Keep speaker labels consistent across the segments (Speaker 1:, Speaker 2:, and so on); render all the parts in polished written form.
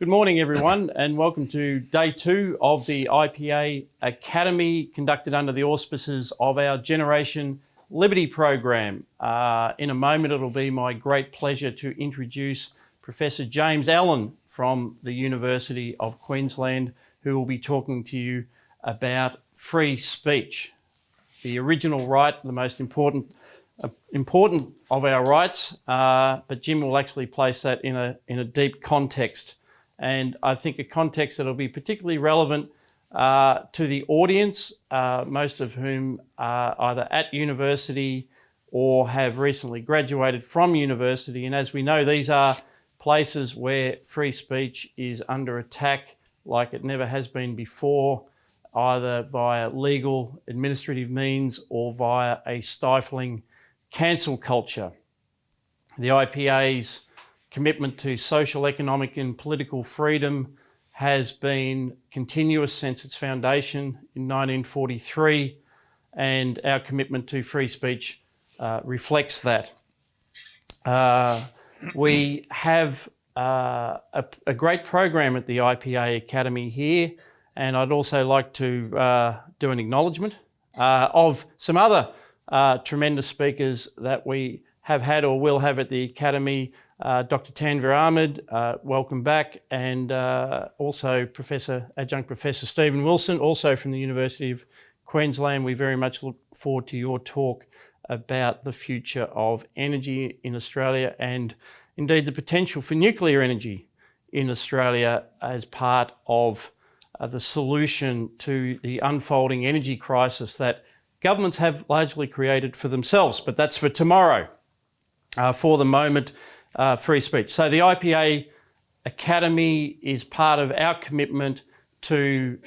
Speaker 1: Good morning, everyone, and welcome to day 2 of the IPA Academy, conducted under the auspices of our Generation Liberty program. In a moment, it'll be my great pleasure to introduce Professor James Allan from the University of Queensland, who will be talking to you about free speech, the original right, the most important of our rights, but Jim will actually place that in a deep context. And I think a context that will be particularly relevant to the audience, most of whom are either at university or have recently graduated from university. And as we know, these are places where free speech is under attack like it never has been before, either via legal, administrative means or via a stifling cancel culture. The IPA's commitment to social, economic and political freedom has been continuous since its foundation in 1943, and our commitment to free speech reflects that. We have a great program at the IPA Academy here, and I'd also like to do an acknowledgement of some other tremendous speakers that we have had or will have at the Academy. Dr. Tanvir Ahmed, welcome back, and also Adjunct Professor Stephen Wilson, also from the University of Queensland. We very much look forward to your talk about the future of energy in Australia and indeed the potential for nuclear energy in Australia as part of the solution to the unfolding energy crisis that governments have largely created for themselves, but that's for tomorrow. For the moment, free speech. So the IPA Academy is part of our commitment to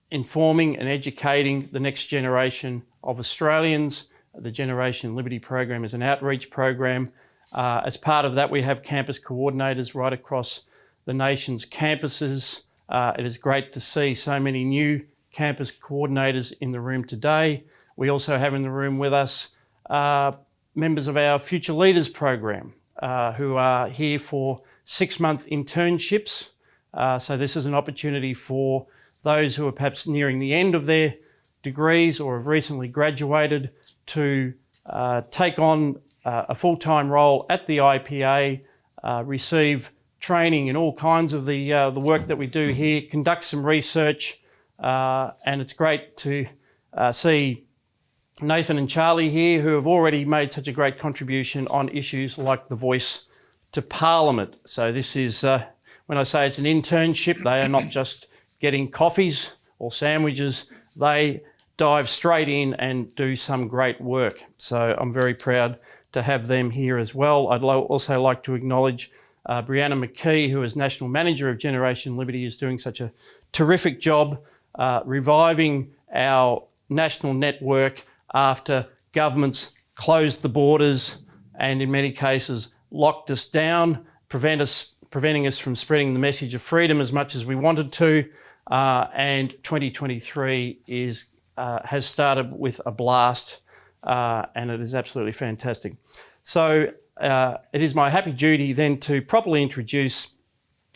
Speaker 1: informing and educating the next generation of Australians. The Generation Liberty program is an outreach program. As part of that, we have campus coordinators right across the nation's campuses. It is great to see so many new campus coordinators in the room today. We also have in the room with us members of our Future Leaders program who are here for 6-month internships. So this is an opportunity for those who are perhaps nearing the end of their degrees or have recently graduated to take on a full-time role at the IPA, receive training in all kinds of the work that we do here, conduct some research, and it's great to see Nathan and Charlie here, who have already made such a great contribution on issues like the voice to Parliament. So this is, when I say it's an internship, they are not just getting coffees or sandwiches, they dive straight in and do some great work. So I'm very proud to have them here as well. I'd also like to acknowledge Brianna McKee, who is National Manager of Generation Liberty, is doing such a terrific job reviving our national network after governments closed the borders and in many cases locked us down, preventing us from spreading the message of freedom as much as we wanted to. And 2023 has started with a blast, and it is absolutely fantastic. So it is my happy duty then to properly introduce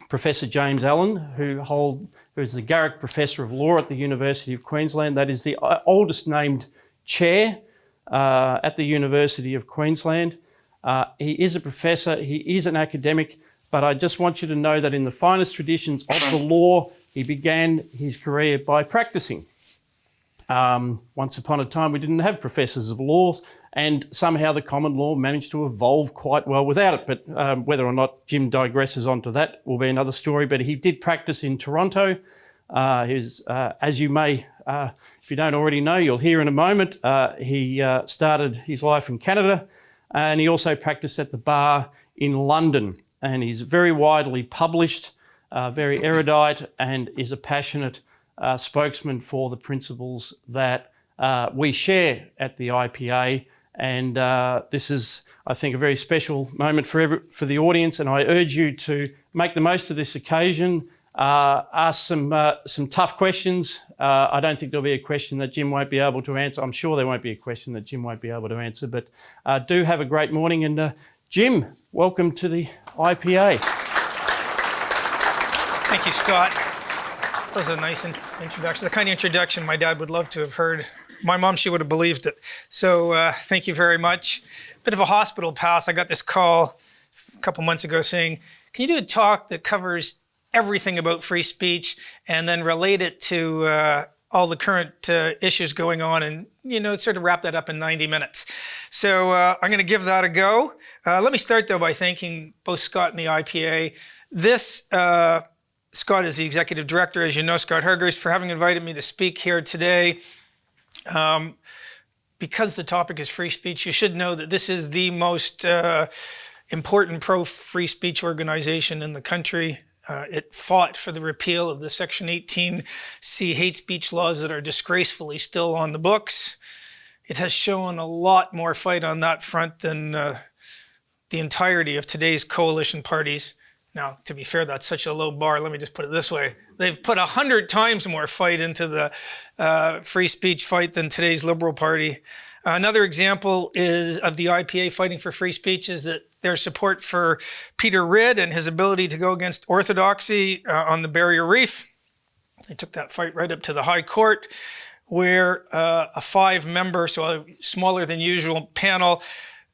Speaker 1: Professor James Allan, who is the Garrick Professor of Law at the University of Queensland. That is the oldest named chair at the University of Queensland. He is a professor, he is an academic, but I just want you to know that in the finest traditions of the law, he began his career by practicing. Once upon a time, we didn't have professors of law, and somehow the common law managed to evolve quite well without it. But whether or not Jim digresses onto that will be another story. But he did practice in Toronto. As you may, if you don't already know, you'll hear in a moment, he started his life in Canada, and he also practiced at the bar in London. And he's very widely published, very erudite, and is a passionate spokesman for the principles that we share at the IPA. And this is, I think, a very special moment for the audience, and I urge you to make the most of this occasion. Ask some tough questions. I don't think there'll be a question that Jim won't be able to answer. I'm sure there won't be a question that Jim won't be able to answer, but do have a great morning. And Jim, welcome to the IPA.
Speaker 2: Thank you, Scott. That was a nice introduction. The kind of introduction my dad would love to have heard. My mom, she would have believed it. So thank you very much. Bit of a hospital pass. I got this call a couple months ago saying, can you do a talk that covers everything about free speech and then relate it to all the current issues going on and, sort of wrap that up in 90 minutes. So I'm going to give that a go. Let me start, though, by thanking both Scott and the IPA. This, Scott is the executive director, as you know, Scott Hargreaves, for having invited me to speak here today. Because the topic is free speech, you should know that this is the most important pro-free speech organization in the country. It fought for the repeal of the Section 18C hate speech laws that are disgracefully still on the books. It has shown a lot more fight on that front than the entirety of today's coalition parties. Now, to be fair, that's such a low bar. Let me just put it this way. They've put 100 times more fight into the free speech fight than today's Liberal Party. Another example is of the IPA fighting for free speech is that their support for Peter Ridd and his ability to go against orthodoxy on the Barrier Reef. They took that fight right up to the High Court, where a 5-member, so a smaller than usual panel,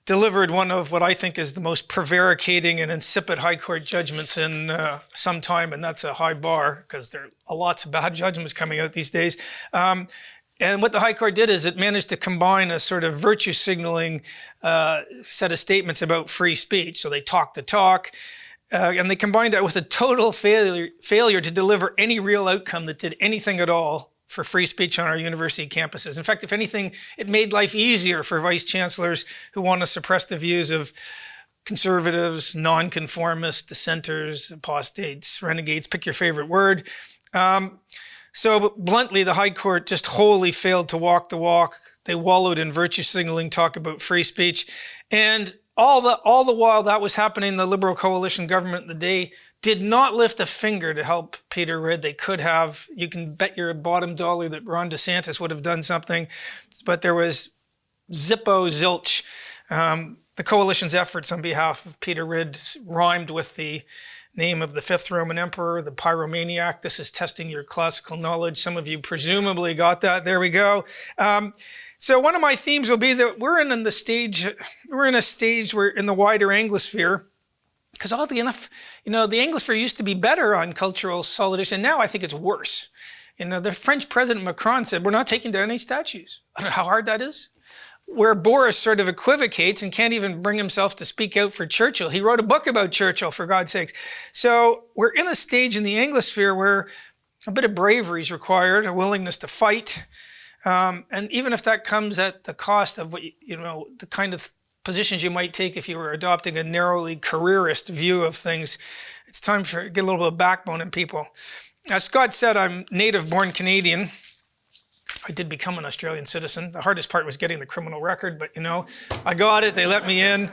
Speaker 2: delivered one of what I think is the most prevaricating and insipid High Court judgments in some time, and that's a high bar because there are lots of bad judgments coming out these days. And what the High Court did is it managed to combine a sort of virtue signaling set of statements about free speech. So they talked the talk, and they combined that with a total failure to deliver any real outcome that did anything at all for free speech on our university campuses. In fact, if anything, it made life easier for vice chancellors who want to suppress the views of conservatives, nonconformists, dissenters, apostates, renegades, pick your favorite word. So bluntly, the High Court just wholly failed to walk the walk. They wallowed in virtue signaling talk about free speech. And all the while that was happening, the Liberal coalition government of the day did not lift a finger to help Peter Ridd. They could have. You can bet your bottom dollar that Ron DeSantis would have done something. But there was zippo zilch. The coalition's efforts on behalf of Peter Ridd rhymed with the name of the 5th Roman emperor, the pyromaniac. This is testing your classical knowledge. Some of you presumably got that. There we go. So one of my themes will be that we're in a stage where in the wider Anglosphere, because oddly enough, the Anglosphere used to be better on cultural solidarity, and now I think it's worse. The French President Macron said, we're not taking down any statues. I don't know how hard that is. Where Boris sort of equivocates and can't even bring himself to speak out for Churchill. He wrote a book about Churchill, for God's sakes. So we're in a stage in the Anglosphere where a bit of bravery is required, a willingness to fight. And even if that comes at the cost of the kind of positions you might take if you were adopting a narrowly careerist view of things, it's time to get a little bit of backbone in people. As Scott said, I'm native-born Canadian. I did become an Australian citizen. The hardest part was getting the criminal record, but I got it. They let me in,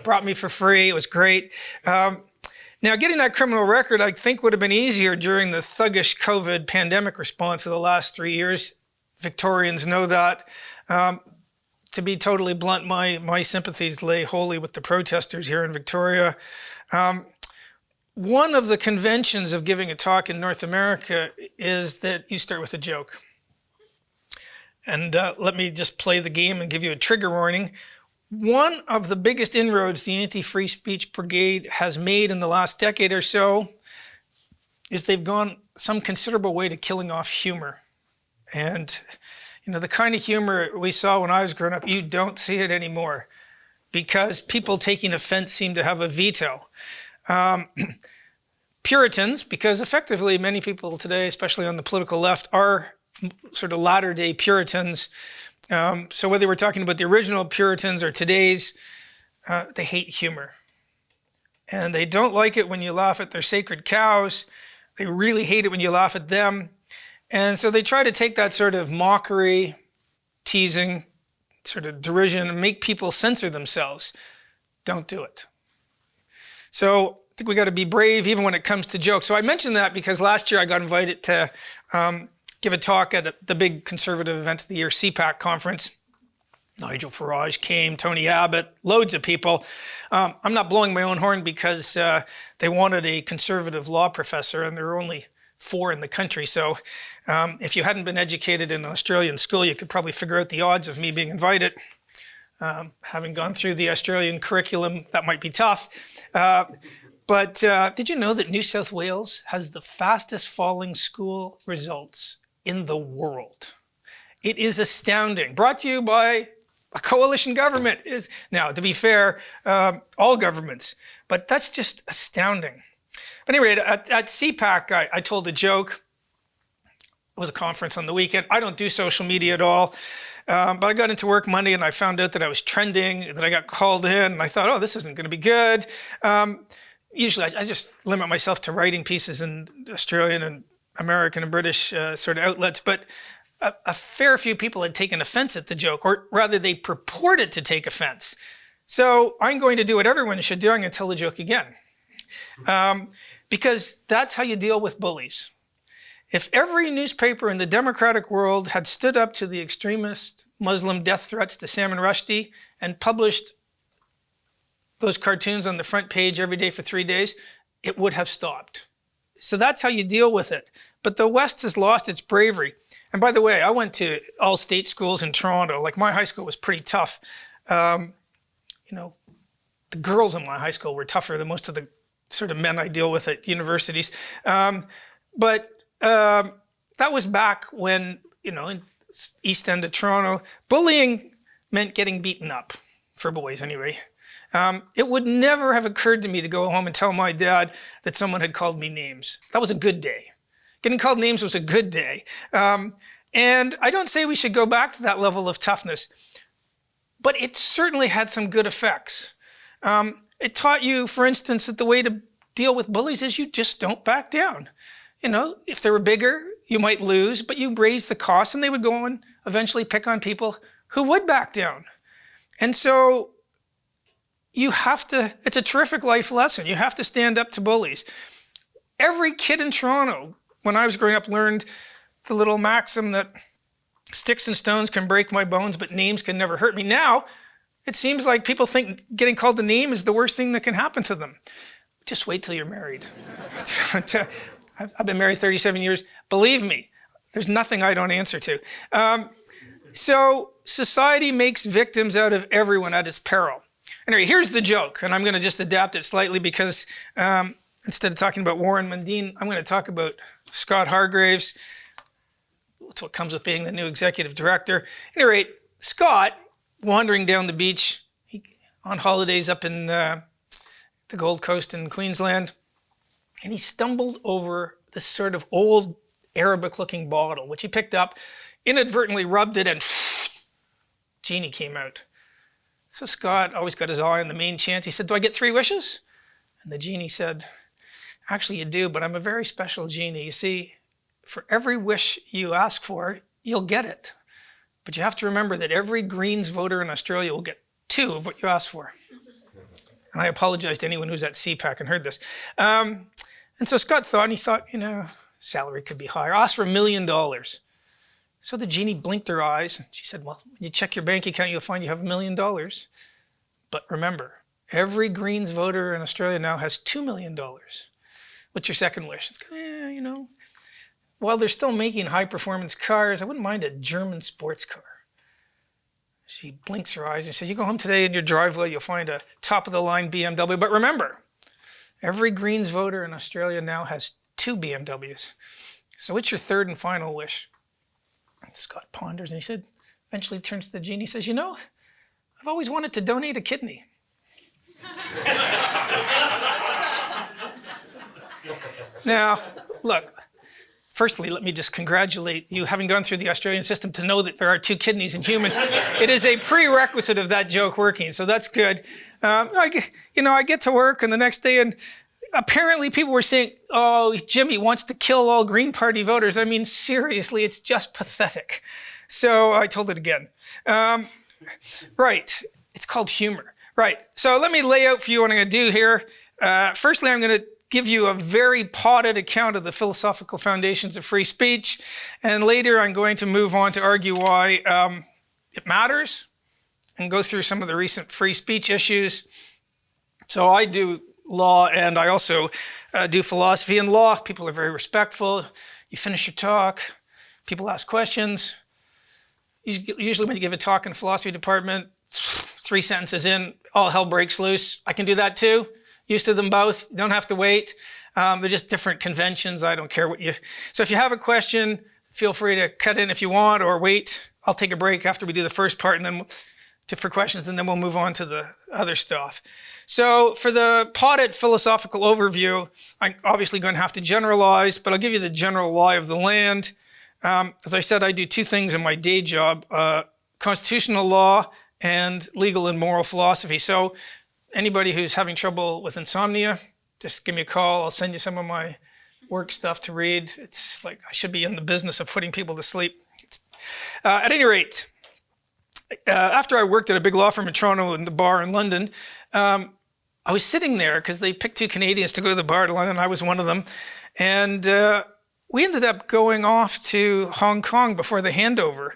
Speaker 2: brought me for free. It was great. Now, getting that criminal record, I think, would have been easier during the thuggish COVID pandemic response of the last 3 years. Victorians know that. To be totally blunt, my sympathies lay wholly with the protesters here in Victoria. One of the conventions of giving a talk in North America is that you start with a joke. And let me just play the game and give you a trigger warning. One of the biggest inroads the anti-free speech brigade has made in the last decade or so is they've gone some considerable way to killing off humor. And, the kind of humor we saw when I was growing up, you don't see it anymore because people taking offense seem to have a veto. Puritans, because effectively many people today, especially on the political left, are sort of latter-day Puritans. So whether we're talking about the original Puritans or today's, they hate humor. And they don't like it when you laugh at their sacred cows. They really hate it when you laugh at them. And so they try to take that sort of mockery, teasing, sort of derision, and make people censor themselves. Don't do it. So I think we got to be brave even when it comes to jokes. So I mentioned that because last year I got invited to give a talk at the big conservative event of the year, CPAC conference. Nigel Farage came, Tony Abbott, loads of people. I'm not blowing my own horn because they wanted a conservative law professor, and there were only 4 in the country. So if you hadn't been educated in an Australian school, you could probably figure out the odds of me being invited. Having gone through the Australian curriculum, that might be tough. But did you know that New South Wales has the fastest falling school results in the world? It is astounding. Brought to you by a coalition government. Now, to be fair, all governments, but that's just astounding. But anyway, at CPAC, I told a joke. It was a conference on the weekend. I don't do social media at all, but I got into work Monday and I found out that I was trending, that I got called in, and I thought, oh, this isn't going to be good. Usually, I just limit myself to writing pieces in Australian and American and British sort of outlets, but a fair few people had taken offense at the joke, or rather they purported to take offense. So I'm going to do what everyone should do. I'm going to tell the joke again. Because that's how you deal with bullies. If every newspaper in the democratic world had stood up to the extremist Muslim death threats to Salman Rushdie and published those cartoons on the front page every day for 3 days, it would have stopped. So that's how you deal with it. But the West has lost its bravery. And by the way, I went to all state schools in Toronto. Like, my high school was pretty tough. The girls in my high school were tougher than most of the sort of men I deal with at universities. But that was back when, in East End of Toronto, bullying meant getting beaten up, for boys anyway. It would never have occurred to me to go home and tell my dad that someone had called me names. That was a good day. Getting called names was a good day. And I don't say we should go back to that level of toughness, but it certainly had some good effects. It taught you, for instance, that the way to deal with bullies is you just don't back down. If they were bigger, you might lose, but you raise the cost and they would go and eventually pick on people who would back down. And so it's a terrific life lesson. You have to stand up to bullies. Every kid in Toronto, when I was growing up, learned the little maxim that sticks and stones can break my bones, but names can never hurt me. Now, it seems like people think getting called a name is the worst thing that can happen to them. Just wait till you're married. I've been married 37 years. Believe me, there's nothing I don't answer to. So society makes victims out of everyone at its peril. Anyway, here's the joke, and I'm going to just adapt it slightly because instead of talking about Warren Mundine, I'm going to talk about Scott Hargraves. That's what comes with being the new executive director. At any rate, Scott, wandering down the beach on holidays up in the Gold Coast in Queensland, and he stumbled over this sort of old Arabic-looking bottle, which he picked up, inadvertently rubbed it, and genie came out. So Scott always got his eye on the main chance. He said, "Do I get 3 wishes?" And the genie said, "Actually, you do, but I'm a very special genie. You see, for every wish you ask for, you'll get it. But you have to remember that every Greens voter in Australia will get 2 of what you ask for." And I apologize to anyone who's at CPAC and heard this. And so Scott thought, salary could be higher. Ask for $1 million. So the genie blinked her eyes. And she said, "Well, when you check your bank account, you'll find you have $1 million. But remember, every Greens voter in Australia now has $2 million. What's your second wish?" It's, while they're still making high-performance cars, I wouldn't mind a German sports car. She blinks her eyes and says, "You go home today in your driveway, you'll find a top-of-the-line BMW. But remember, every Greens voter in Australia now has 2 BMWs. So what's your third and final wish?" Scott ponders, and he said, eventually turns to the genie and says, "I've always wanted to donate a kidney." Now, look, firstly, let me just congratulate you, having gone through the Australian system, to know that there are 2 kidneys in humans. It is a prerequisite of that joke working, so that's good. I get to work, and the next day, and apparently people were saying, "Oh, Jimmy wants to kill all Green Party voters." I mean, seriously, it's just pathetic. So I told it again. Right, it's called humor. Right, so let me lay out for you what I'm going to do here. Firstly, I'm going to give you a very potted account of the philosophical foundations of free speech. And later, I'm going to move on to argue why it matters, and go through some of the recent free speech issues. So I do law, and I also do philosophy. In law, people are very respectful. You finish your talk, people ask questions. Usually when you give a talk in the philosophy department, 3 sentences in, all hell breaks loose. I can do that too. Used to them both. You don't have to wait. They're just different conventions. I don't care what you... So if you have a question, feel free to cut in if you want, or wait. I'll take a break after we do the first part and then for questions, and then we'll move on to the other stuff. So for the potted philosophical overview, I'm obviously going to have to generalize, but I'll give you the general lie of the land. As I said, I do 2 things in my day job, constitutional law and legal and moral philosophy. So anybody who's having trouble with insomnia, just give me a call. I'll send you some of my work stuff to read. It's like I should be in the business of putting people to sleep. At any rate, after I worked at a big law firm in Toronto and the bar in London, I was sitting there because they picked 2 Canadians to go to the bar to London. I was one of them. And we ended up going off to Hong Kong before the handover.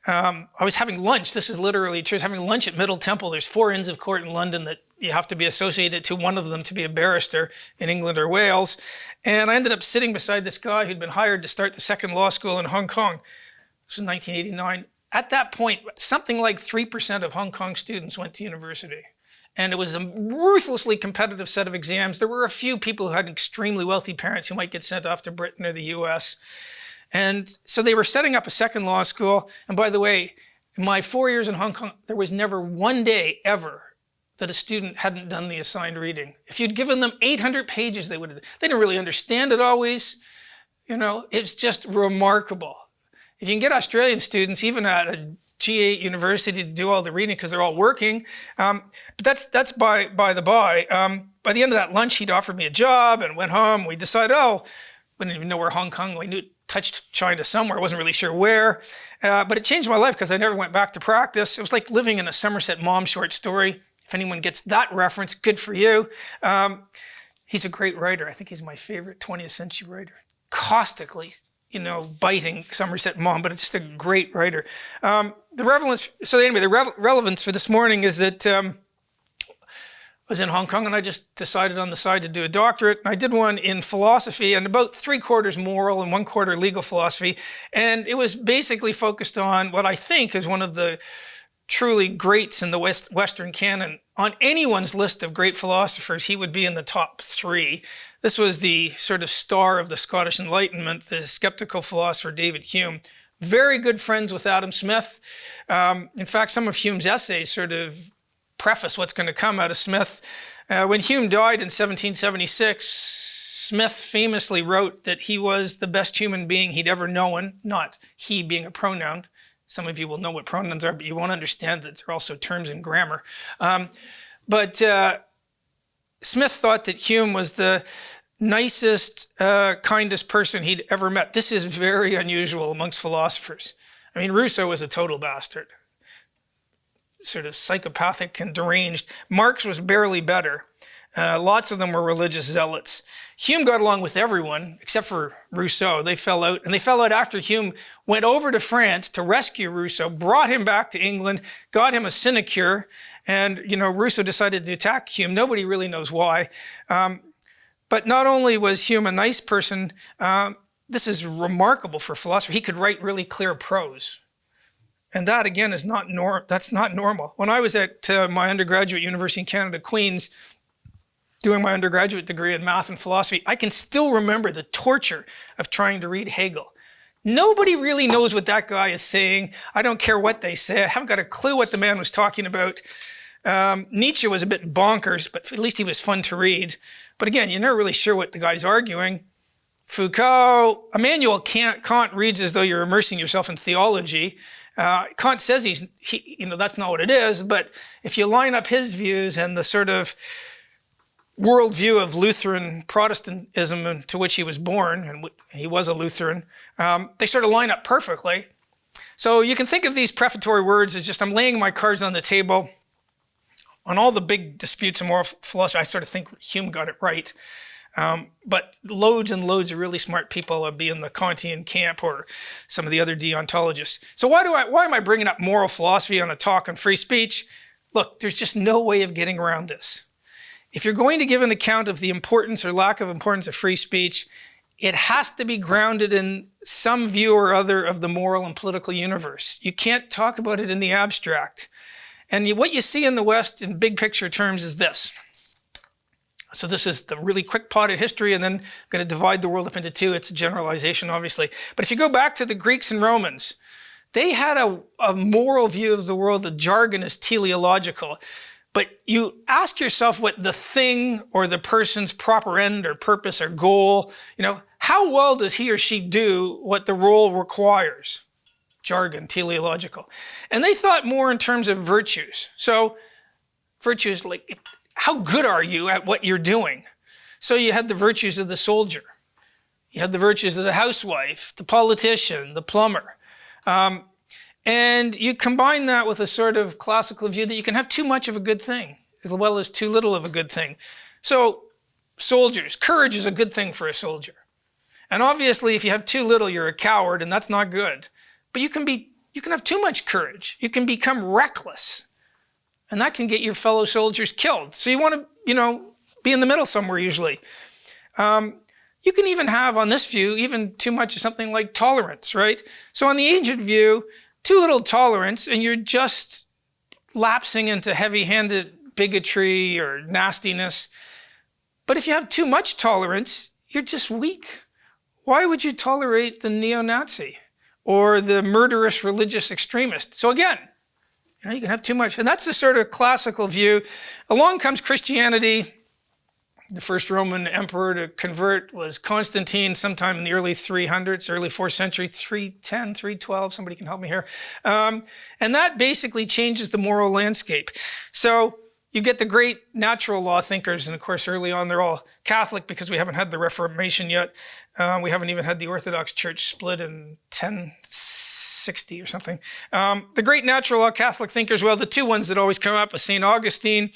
Speaker 2: I was having lunch. This is literally true. I was having lunch at Middle Temple. There's 4 Inns of Court in London that you have to be associated to one of them to be a barrister in England or Wales. And I ended up sitting beside this guy who'd been hired to start the 2nd law school in Hong Kong. This was 1989. At that point, something like 3% of Hong Kong students went to university. And it was a ruthlessly competitive set of exams. There were a few people who had extremely wealthy parents who might get sent off to Britain or the US. And so they were setting up a 2nd law school. And by the way, in my 4 years in Hong Kong, there was never one day ever that a student hadn't done the assigned reading. If you'd given them 800 pages, they didn't really understand it always. You know, it's just remarkable. If you can get Australian students, even at a G8 university, to do all the reading because they're all working. But that's by the by. By the end of that lunch, he'd offered me a job and went home. We decided, we didn't even know where Hong Kong, we knew it touched China somewhere. I wasn't really sure where. But it changed my life because I never went back to practice. It was like living in a Somerset Maugham short story. If anyone gets that reference, good for you. He's a great writer. I think he's my favorite 20th century writer. Caustically, biting Somerset Maugham, but it's just a great writer. The relevance for this morning is that I was in Hong Kong and I just decided on the side to do a doctorate. I did one in philosophy and about 3/4 moral and 1/4 legal philosophy. And it was basically focused on what I think is one of the truly greats in the Western canon. On anyone's list of great philosophers, he would be in the top 3. This was the sort of star of the Scottish Enlightenment, the skeptical philosopher David Hume. Very good friends with Adam Smith. In fact, some of Hume's essays sort of preface what's going to come out of Smith. When Hume died in 1776, Smith famously wrote that he was the best human being he'd ever known, not he being a pronoun. Some of you will know what pronouns are, but you won't understand that they're also terms in grammar. But Smith thought that Hume was the nicest, kindest person he'd ever met. This is very unusual amongst philosophers. I mean, Rousseau was a total bastard, sort of psychopathic and deranged. Marx was barely better. Lots of them were religious zealots. Hume got along with everyone except for Rousseau. They fell out, and they fell out after Hume went over to France to rescue Rousseau, brought him back to England, got him a sinecure, and Rousseau decided to attack Hume. Nobody really knows why. But not only was Hume a nice person, this is remarkable for a philosopher. He could write really clear prose. And that, again, is that's not normal. When I was at my undergraduate university in Canada, Queen's, doing my undergraduate degree in math and philosophy, I can still remember the torture of trying to read Hegel. Nobody really knows what that guy is saying. I don't care what they say. I haven't got a clue what the man was talking about. Nietzsche was a bit bonkers, but at least he was fun to read. But again, you're never really sure what the guy's arguing. Foucault, Immanuel Kant reads as though you're immersing yourself in theology. Kant says that's not what it is, but if you line up his views and the sort of worldview of Lutheran Protestantism to which he was born, and he was a Lutheran, they sort of line up perfectly. So you can think of these prefatory words as just, I'm laying my cards on the table. On all the big disputes in moral philosophy, I sort of think Hume got it right. But loads and loads of really smart people would be in the Kantian camp or some of the other deontologists. So why am I bringing up moral philosophy on a talk on free speech? Look, there's just no way of getting around this. If you're going to give an account of the importance or lack of importance of free speech, it has to be grounded in some view or other of the moral and political universe. You can't talk about it in the abstract. And what you see in the West in big picture terms is this. So this is the really quick potted history, and then I'm going to divide the world up into two. It's a generalization, obviously. But if you go back to the Greeks and Romans, they had a moral view of the world. The jargon is teleological. But you ask yourself what the thing or the person's proper end or purpose or goal, how well does he or she do what the role requires? Jargon, teleological. And they thought more in terms of virtues. So virtues like, how good are you at what you're doing? So you had the virtues of the soldier. You had the virtues of the housewife, the politician, the plumber. And you combine that with a sort of classical view that you can have too much of a good thing as well as too little of a good thing. So soldiers, courage is a good thing for a soldier. And obviously if you have too little, you're a coward, and that's not good. But you can have too much courage. You can become reckless. And that can get your fellow soldiers killed. So you want to, be in the middle somewhere usually. You can even have, on this view, even too much of something like tolerance, right? So on the ancient view, too little tolerance, and you're just lapsing into heavy-handed bigotry or nastiness. But if you have too much tolerance, you're just weak. Why would you tolerate the neo-Nazi or the murderous religious extremist? So again, you can have too much. And that's the sort of classical view. Along comes Christianity. The first Roman emperor to convert was Constantine sometime in the early 300s, early 4th century, 310, 312, somebody can help me here. And that basically changes the moral landscape. So you get the great natural law thinkers, and of course early on they're all Catholic because we haven't had the Reformation yet. We haven't even had the Orthodox Church split in 1060 or something. The great natural law Catholic thinkers, well, the two ones that always come up are St. Augustine.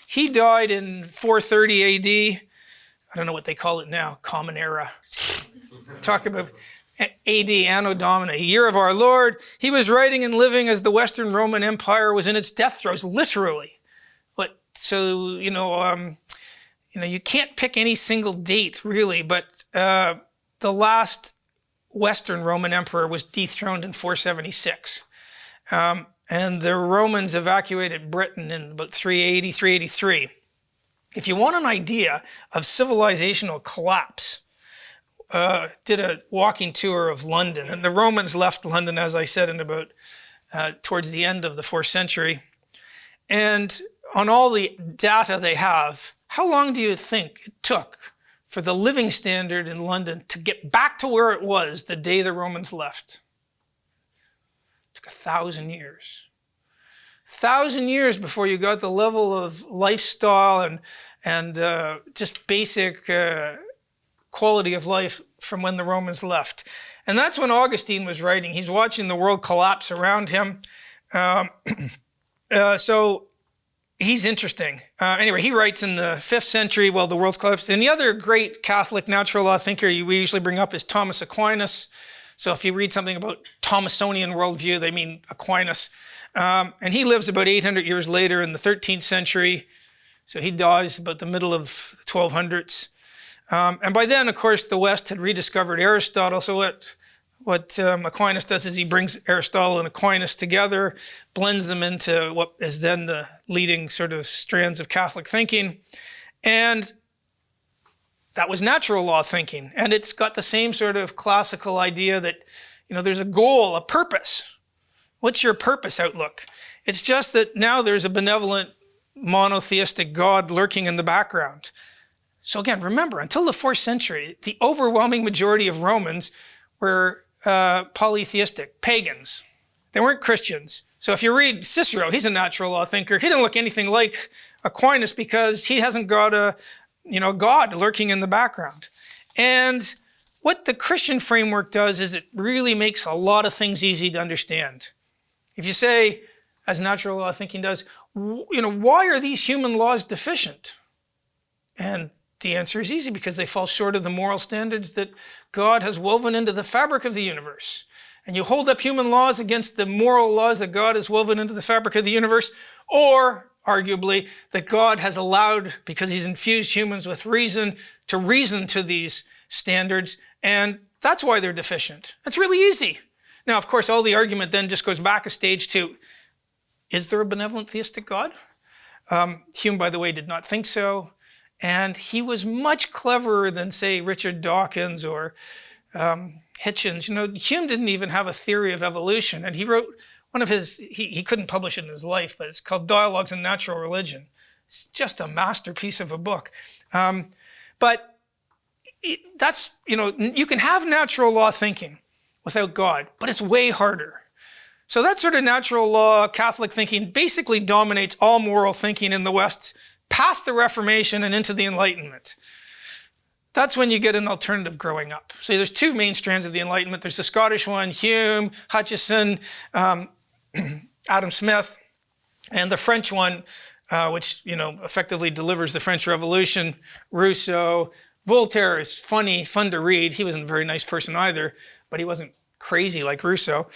Speaker 2: He died in 430 AD. I don't know what they call it now, Common Era. Talk about AD, Anno Domini, year of our Lord. He was writing and living as the Western Roman Empire was in its death throes, literally. So, you can't pick any single date, really, but the last Western Roman emperor was dethroned in 476. And the Romans evacuated Britain in about 380, 383. If you want an idea of civilizational collapse, did a walking tour of London. And the Romans left London, as I said, in about towards the end of the 4th century. And on all the data they have, how long do you think it took for the living standard in London to get back to where it was the day the Romans left? It took 1,000 years. 1,000 years before you got the level of lifestyle and just basic quality of life from when the Romans left. And that's when Augustine was writing. He's watching the world collapse around him. So he's interesting. Anyway, he writes in the 5th century while the world's collapsed. And the other great Catholic natural law thinker we usually bring up is Thomas Aquinas. So if you read something about Thomasonian worldview, they mean Aquinas. And he lives about 800 years later in the 13th century. So he dies about the middle of the 1200s. And by then, of course, the West had rediscovered Aristotle. So what Aquinas does is he brings Aristotle and Aquinas together, blends them into what is then the leading sort of strands of Catholic thinking. And that was natural law thinking. And it's got the same sort of classical idea that, there's a goal, a purpose. What's your purpose outlook? It's just that now there's a benevolent monotheistic God lurking in the background. So again, remember, until the 4th century, the overwhelming majority of Romans were polytheistic, pagans. They weren't Christians. So if you read Cicero, he's a natural law thinker. He didn't look anything like Aquinas because he hasn't got a God lurking in the background. And what the Christian framework does is it really makes a lot of things easy to understand. If you say, as natural law thinking does, why are these human laws deficient? And The answer is easy, because they fall short of the moral standards that God has woven into the fabric of the universe. And you hold up human laws against the moral laws that God has woven into the fabric of the universe, or arguably that God has allowed, because he's infused humans with reason, to reason to these standards, and that's why they're deficient. It's really easy. Now, of course, all the argument then just goes back a stage to, is there a benevolent theistic God? Hume, by the way, did not think so. And he was much cleverer than, say, Richard Dawkins or Hitchens. You know, Hume didn't even have a theory of evolution. And he wrote one of his, he couldn't publish it in his life, but it's called Dialogues on Natural Religion. It's just a masterpiece of a book. But that's, you know, you can have natural law thinking without God, but it's way harder. So that sort of natural law, Catholic thinking basically dominates all moral thinking in the West, past the Reformation and into the Enlightenment. That's when you get an alternative growing up. So there's two main strands of the Enlightenment. There's the Scottish one, Hume, Hutcheson, Adam Smith, and the French one, which, you know, effectively delivers the French Revolution, Rousseau. Voltaire is funny, fun to read. He wasn't a very nice person either, but he wasn't crazy like Rousseau.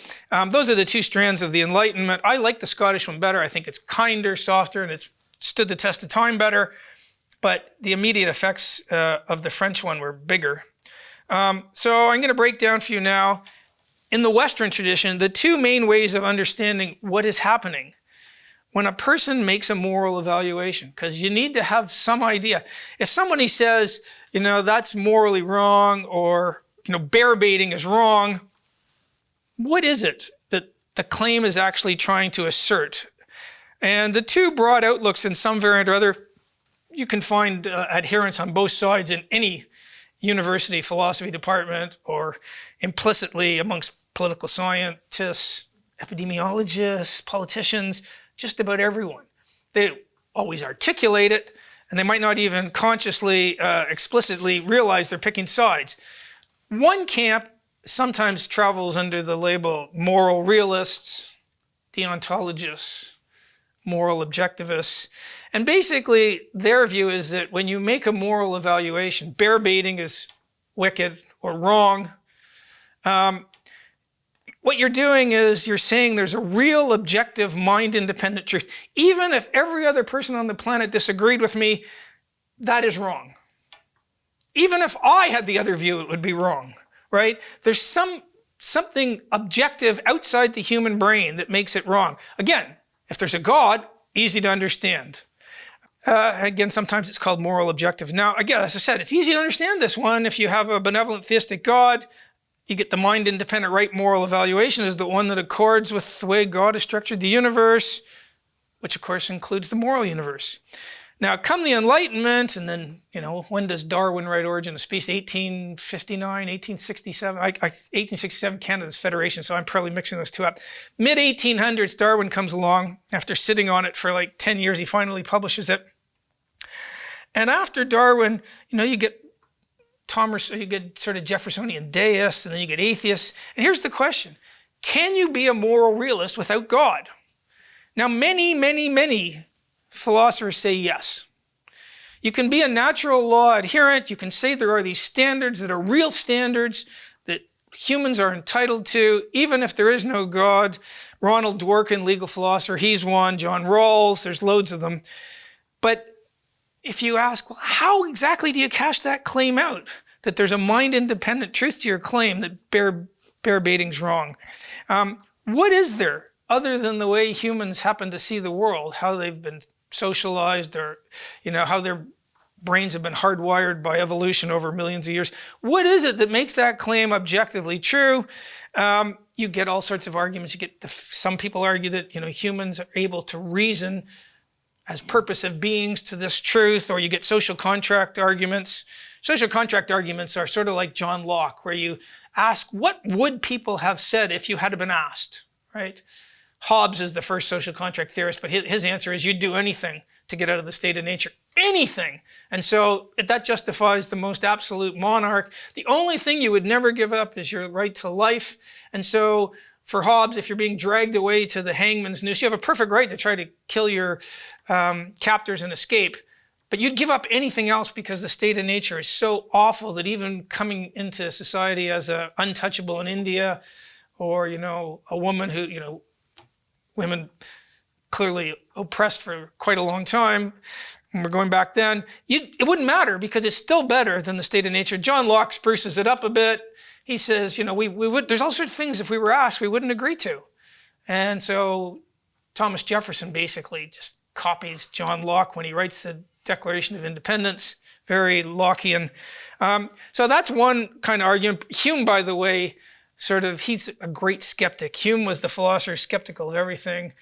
Speaker 2: Those are the two strands of the Enlightenment. I like the Scottish one better. I think it's kinder, softer, and it's stood the test of time better. But the immediate effects of the French one were bigger. So I'm going to break down for you now, in the Western tradition, the two main ways of understanding what is happening when a person makes a moral evaluation, because you need to have some idea. If somebody says, you know, that's morally wrong, or, you know, bear baiting is wrong, what is it that the claim is actually trying to assert? And the two broad outlooks, in some variant or other, you can find adherents on both sides in any university philosophy department, or implicitly amongst political scientists, epidemiologists, politicians, just about everyone. They always articulate it, and they might not even consciously, explicitly realize they're picking sides. One camp sometimes travels under the label moral realists, deontologists, moral objectivists. And basically, their view is that when you make a moral evaluation, bear baiting is wicked or wrong. What you're doing is you're saying there's a real objective mind-independent truth. Even if every other person on the planet disagreed with me, that is wrong. Even if I had the other view, it would be wrong, right? There's something objective outside the human brain that makes it wrong. Again, if there's a God, easy to understand. Again, sometimes it's called moral objective. Now, again, as I said, it's easy to understand this one. If you have a benevolent theistic God, you get the mind-independent right moral evaluation is the one that accords with the way God has structured the universe, which of course includes the moral universe. Now, come the Enlightenment, and then, you know, when does Darwin write Origin of Species? 1859, 1867? 1867, Canada's Federation, so I'm probably mixing those two up. Mid-1800s, Darwin comes along. After sitting on it for like 10 years, he finally publishes it. And after Darwin, you know, you get Thomas, you get sort of Jeffersonian deists, and then you get atheists. And here's the question. Can you be a moral realist without God? Now, many philosophers say yes. You can be a natural law adherent. You can say there are these standards that are real standards that humans are entitled to, even if there is no God. Ronald Dworkin, legal philosopher, he's one. John Rawls, there's loads of them. But if you ask, well, how exactly do you cash that claim out? That there's a mind-independent truth to your claim that bear baiting's wrong. What is there other than the way humans happen to see the world, how they've been socialized, or, you know, how their brains have been hardwired by evolution over millions of years? What is it that makes that claim objectively true? You get all sorts of arguments. You get some people argue that, you know, humans are able to reason as purposive beings to this truth, or you get social contract arguments. Social contract arguments are sort of like John Locke, where you ask, what would people have said if you had been asked, right? Hobbes is the first social contract theorist, but his answer is you'd do anything to get out of the state of nature. Anything. And so that justifies the most absolute monarch. The only thing you would never give up is your right to life. And so for Hobbes, if you're being dragged away to the hangman's noose, you have a perfect right to try to kill your captors and escape. But you'd give up anything else because the state of nature is so awful that even coming into society as a untouchable in India, or, a woman who, women clearly oppressed for quite a long time, and we're going back then, it wouldn't matter because it's still better than the state of nature. John Locke spruces it up a bit. He says, there's all sorts of things if we were asked we wouldn't agree to. And so Thomas Jefferson basically just copies John Locke when he writes the Declaration of Independence, very Lockean. So that's one kind of argument. Hume, by the way, he's a great skeptic. Hume was the philosopher skeptical of everything.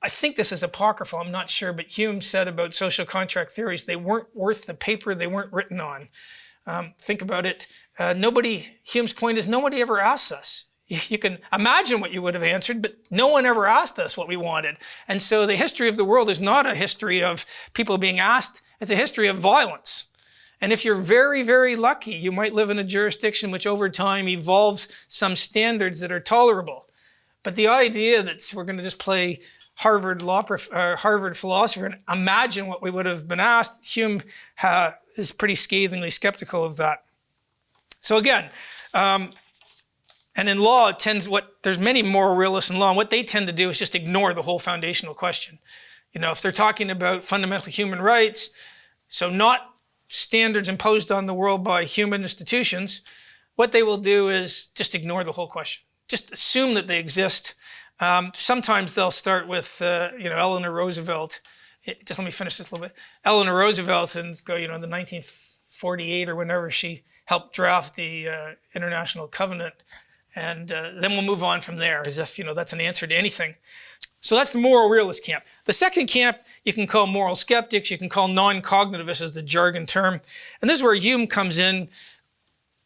Speaker 2: I think this is apocryphal, I'm not sure, but Hume said about social contract theories, they weren't worth the paper they weren't written on. Think about it. Hume's point is nobody ever asks us. You can imagine what you would have answered, but no one ever asked us what we wanted. And so the history of the world is not a history of people being asked, it's a history of violence. And if you're very, very lucky, you might live in a jurisdiction which over time evolves some standards that are tolerable. But the idea that we're going to just play Harvard philosopher and imagine what we would have been asked, Hume is pretty scathingly skeptical of that. So again, and in law, there's many moral realists in law, and what they tend to do is just ignore the whole foundational question. If they're talking about fundamental human rights, so not standards imposed on the world by human institutions, what they will do is just ignore the whole question. Just assume that they exist. Sometimes they'll start with, Eleanor Roosevelt. Just let me finish this a little bit. Eleanor Roosevelt, and go, the 1948 or whenever she helped draft the International Covenant. And then we'll move on from there as if, that's an answer to anything. So that's the moral realist camp. The second camp you can call moral skeptics, you can call non-cognitivists as the jargon term. And this is where Hume comes in,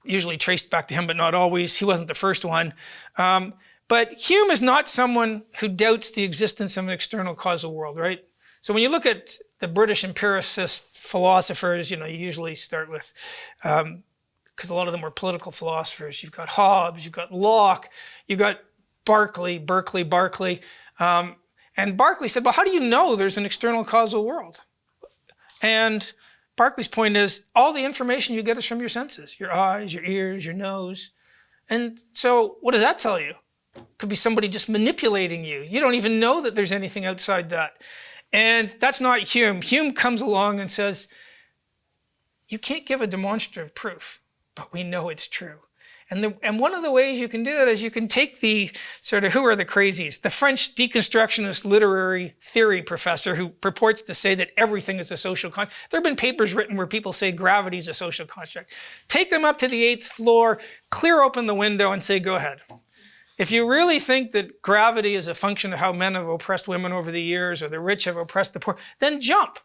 Speaker 2: usually traced back to him, but not always. He wasn't the first one. But Hume is not someone who doubts the existence of an external causal world, right? So when you look at the British empiricist philosophers, you usually start with, because a lot of them were political philosophers. You've got Hobbes, you've got Locke, you've got Berkeley. And Berkeley said, well, how do you know there's an external causal world? And Berkeley's point is, all the information you get is from your senses, your eyes, your ears, your nose. And so what does that tell you? It could be somebody just manipulating you. You don't even know that there's anything outside that. And that's not Hume. Hume comes along and says, you can't give a demonstrative proof, but we know it's true. And one of the ways you can do that is you can take the who are the crazies? The French deconstructionist literary theory professor who purports to say that everything is a social construct. There have been papers written where people say gravity is a social construct. Take them up to the 8th floor, clear open the window and say, go ahead. If you really think that gravity is a function of how men have oppressed women over the years or the rich have oppressed the poor, then jump.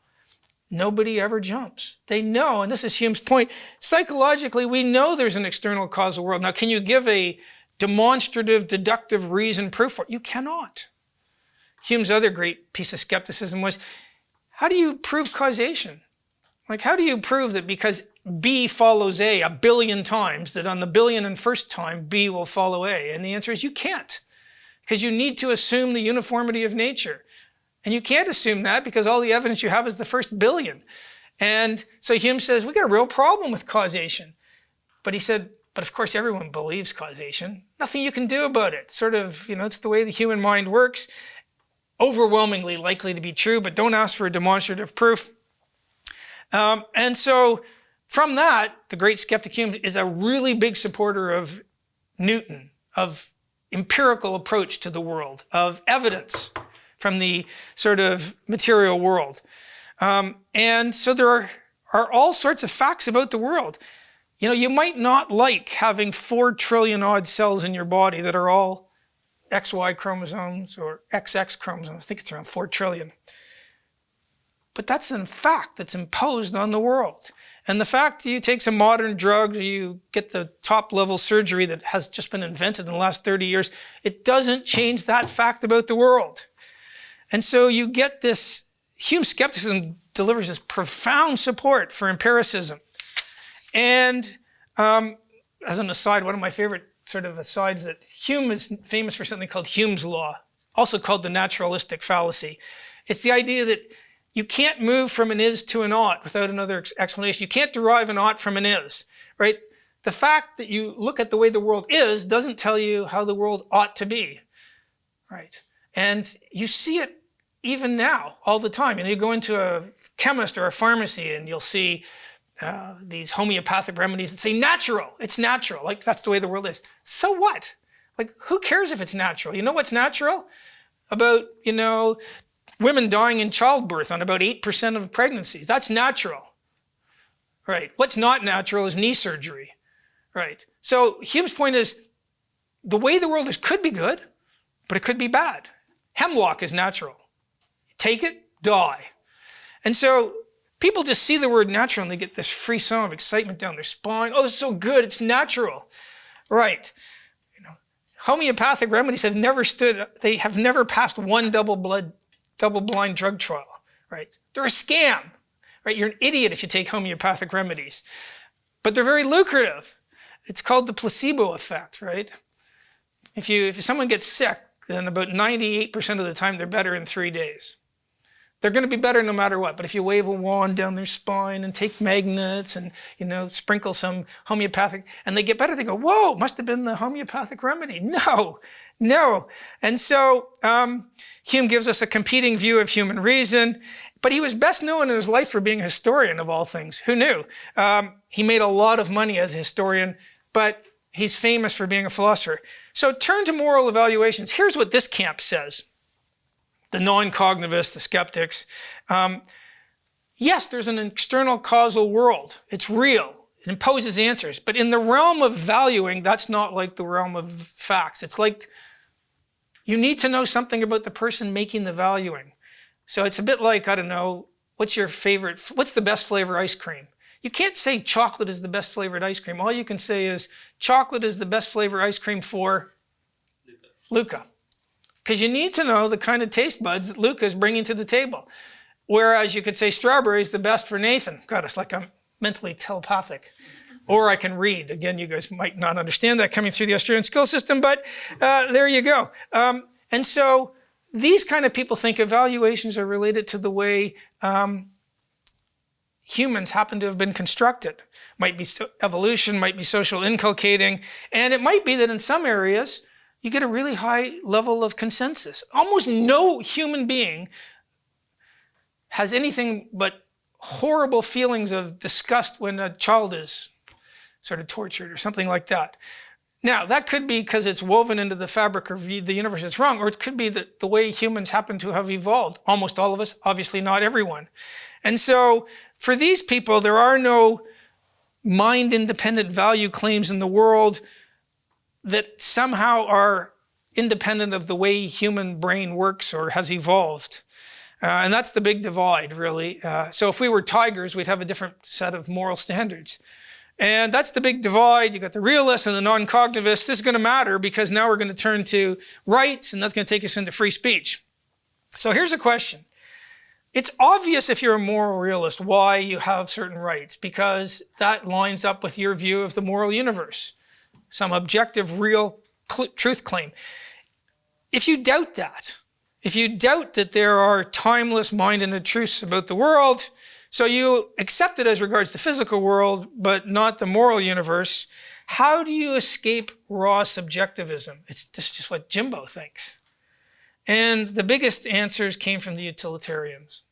Speaker 2: Nobody ever jumps. They know, and this is Hume's point, psychologically, we know there's an external causal world. Now, can you give a demonstrative, deductive reason proof for it? You cannot. Hume's other great piece of skepticism was, how do you prove causation? Like, how do you prove that because B follows A 1 billion times, that on the 1,000,001st time, B will follow A? And the answer is you can't, because you need to assume the uniformity of nature. And you can't assume that because all the evidence you have is the first billion. And so Hume says, we got a real problem with causation. But he said, but of course everyone believes causation. Nothing you can do about it. It's the way the human mind works. Overwhelmingly likely to be true, but don't ask for a demonstrative proof. And so from that, the great skeptic Hume is a really big supporter of Newton, of empirical approach to the world, of evidence from the material world. And so there are all sorts of facts about the world. You might not like having 4 trillion odd cells in your body that are all XY chromosomes or XX chromosomes. I think it's around 4 trillion. But that's a fact that's imposed on the world. And the fact that you take some modern drugs, or you get the top level surgery that has just been invented in the last 30 years, it doesn't change that fact about the world. And so you get this, Hume skepticism delivers this profound support for empiricism. And as an aside, one of my favorite asides, that Hume is famous for something called Hume's law, also called the naturalistic fallacy. It's the idea that you can't move from an is to an ought without another explanation. You can't derive an ought from an is, right? The fact that you look at the way the world is doesn't tell you how the world ought to be, right? And you see it even now, all the time. You go into a chemist or a pharmacy and you'll see these homeopathic remedies that say natural. It's natural. Like, that's the way the world is. So what? Like, who cares if it's natural? You know what's natural? About, women dying in childbirth on about 8% of pregnancies. That's natural, right? What's not natural is knee surgery, right? So Hume's point is, the way the world is could be good, but it could be bad. Hemlock is natural. Take it, die. And so people just see the word natural and they get this frisson of excitement down their spine. Oh, it's so good, it's natural. Right. Homeopathic remedies have never passed one double-blind drug trial, right? They're a scam, right? You're an idiot if you take homeopathic remedies. But they're very lucrative. It's called the placebo effect, right? If someone gets sick, then about 98% of the time they're better in 3 days. They're going to be better no matter what. But if you wave a wand down their spine and take magnets and, sprinkle some homeopathic, and they get better, they go, whoa, must have been the homeopathic remedy. No. And so Hume gives us a competing view of human reason, but he was best known in his life for being a historian of all things. Who knew? He made a lot of money as a historian, but he's famous for being a philosopher. So turn to moral evaluations. Here's what this camp says. The non-cognitivists, the skeptics. Yes, there's an external causal world. It's real. It imposes answers. But in the realm of valuing, that's not like the realm of facts. It's like you need to know something about the person making the valuing. So it's a bit like, I don't know, what's the best flavor ice cream? You can't say chocolate is the best flavored ice cream. All you can say is chocolate is the best flavor ice cream for Luca. Because you need to know the kind of taste buds that Luca is bringing to the table. Whereas you could say strawberry is the best for Nathan. God, it's like I'm mentally telepathic. Or I can read. Again, you guys might not understand that coming through the Australian school system, but there you go. And so these kind of people think evaluations are related to the way humans happen to have been constructed. Might be evolution, might be social inculcating, and it might be that in some areas, you get a really high level of consensus. Almost no human being has anything but horrible feelings of disgust when a child is sort of tortured or something like that. Now, that could be because it's woven into the fabric of the universe. It's wrong. Or it could be that the way humans happen to have evolved. Almost all of us, obviously not everyone. And so for these people, there are no mind-independent value claims in the world that somehow are independent of the way human brain works or has evolved. And that's the big divide, really. So if we were tigers, we'd have a different set of moral standards. And that's the big divide. You got the realists and the non-cognitivists. This is going to matter because now we're going to turn to rights, and that's going to take us into free speech. So here's a question. It's obvious if you're a moral realist why you have certain rights, because that lines up with your view of the moral universe. Some objective, real truth claim. If you doubt that, if you doubt that there are timeless mind-ended truths about the world, so you accept it as regards the physical world, but not the moral universe, how do you escape raw subjectivism? It's just what Jimbo thinks. And the biggest answers came from the utilitarians.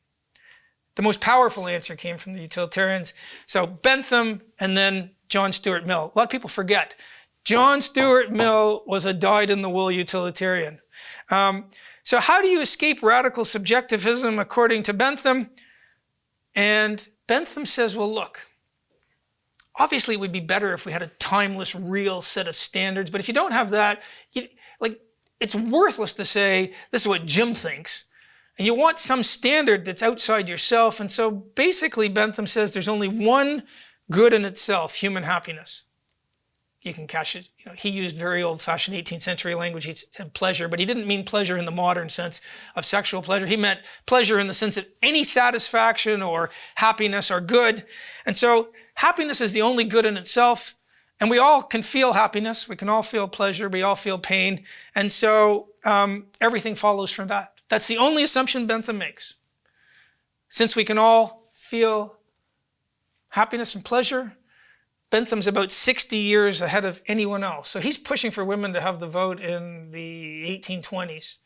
Speaker 2: The most powerful answer came from the utilitarians. So Bentham and then John Stuart Mill. A lot of people forget. John Stuart Mill was a dyed-in-the-wool utilitarian. So how do you escape radical subjectivism according to Bentham? And Bentham says, well, look, obviously it would be better if we had a timeless, real set of standards. But if you don't have that, it's worthless to say, this is what Jim thinks. And you want some standard that's outside yourself. And so basically Bentham says there's only one good in itself, human happiness. You can catch it. He used very old-fashioned 18th century language. He said pleasure, but he didn't mean pleasure in the modern sense of sexual pleasure. He meant pleasure in the sense of any satisfaction or happiness or good. And so happiness is the only good in itself. And we all can feel happiness. We can all feel pleasure. We all feel pain. And so everything follows from that. That's the only assumption Bentham makes. since we can all feel happiness and pleasure, Bentham's about 60 years ahead of anyone else. So he's pushing for women to have the vote in the 1820s.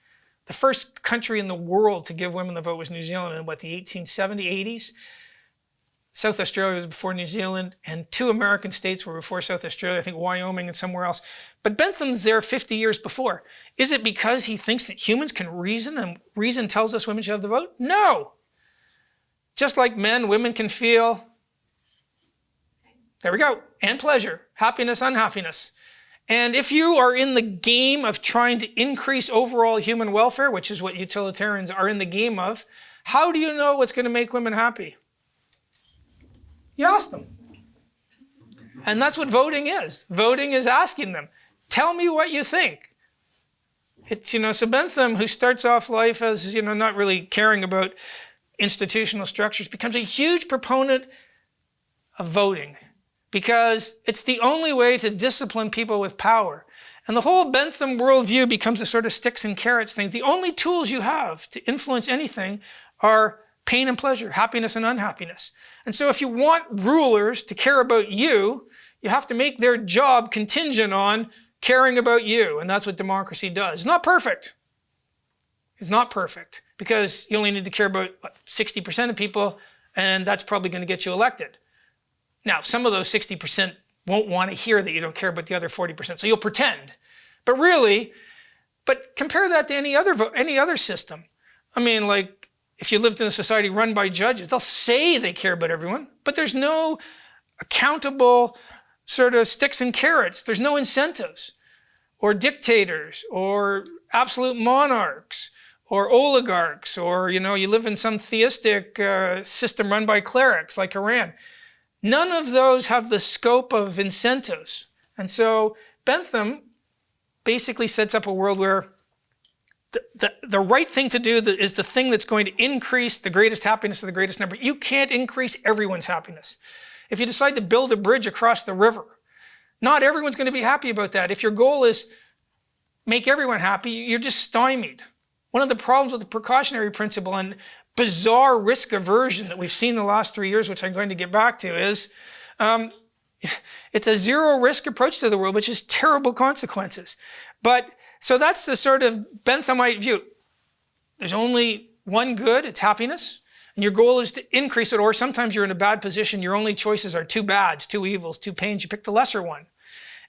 Speaker 2: The first country in the world to give women the vote was New Zealand in, the 1870s, 80s? South Australia was before New Zealand, and 2 American states were before South Australia, I think Wyoming and somewhere else. But Bentham's there 50 years before. Is it because he thinks that humans can reason and reason tells us women should have the vote? No. Just like men, women can feel, there we go, and pleasure, happiness, unhappiness. And if you are in the game of trying to increase overall human welfare, which is what utilitarians are in the game of, how do you know what's going to make women happy? You ask them. And that's what voting is. Voting is asking them, tell me what you think. It's, so Bentham, who starts off life as, not really caring about institutional structures, becomes a huge proponent of voting because it's the only way to discipline people with power. And the whole Bentham worldview becomes a sort of sticks and carrots thing. The only tools you have to influence anything are pain and pleasure, happiness and unhappiness. And so if you want rulers to care about you, you have to make their job contingent on caring about you. And that's what democracy does. It's not perfect. It's not perfect because you only need to care about 60% of people, and that's probably going to get you elected. Now, some of those 60% won't want to hear that you don't care about the other 40%, so you'll pretend. But compare that to any other system. I mean, like, if you lived in a society run by judges, they'll say they care about everyone, but there's no accountable sort of sticks and carrots. There's no incentives, or dictators, or absolute monarchs, or oligarchs, or, you live in some theistic system run by clerics like Iran. None of those have the scope of incentives. And so Bentham basically sets up a world where the right thing to do is the thing that's going to increase the greatest happiness of the greatest number. You can't increase everyone's happiness. If you decide to build a bridge across the river, not everyone's going to be happy about that. If your goal is make everyone happy, you're just stymied. One of the problems with the precautionary principle and bizarre risk aversion that we've seen the last 3 years, which I'm going to get back to, is it's a zero risk approach to the world, which has terrible consequences. So that's the sort of Benthamite view. There's only one good, it's happiness, and your goal is to increase it, or sometimes you're in a bad position, your only choices are 2 bads, 2 evils, 2 pains, you pick the lesser one.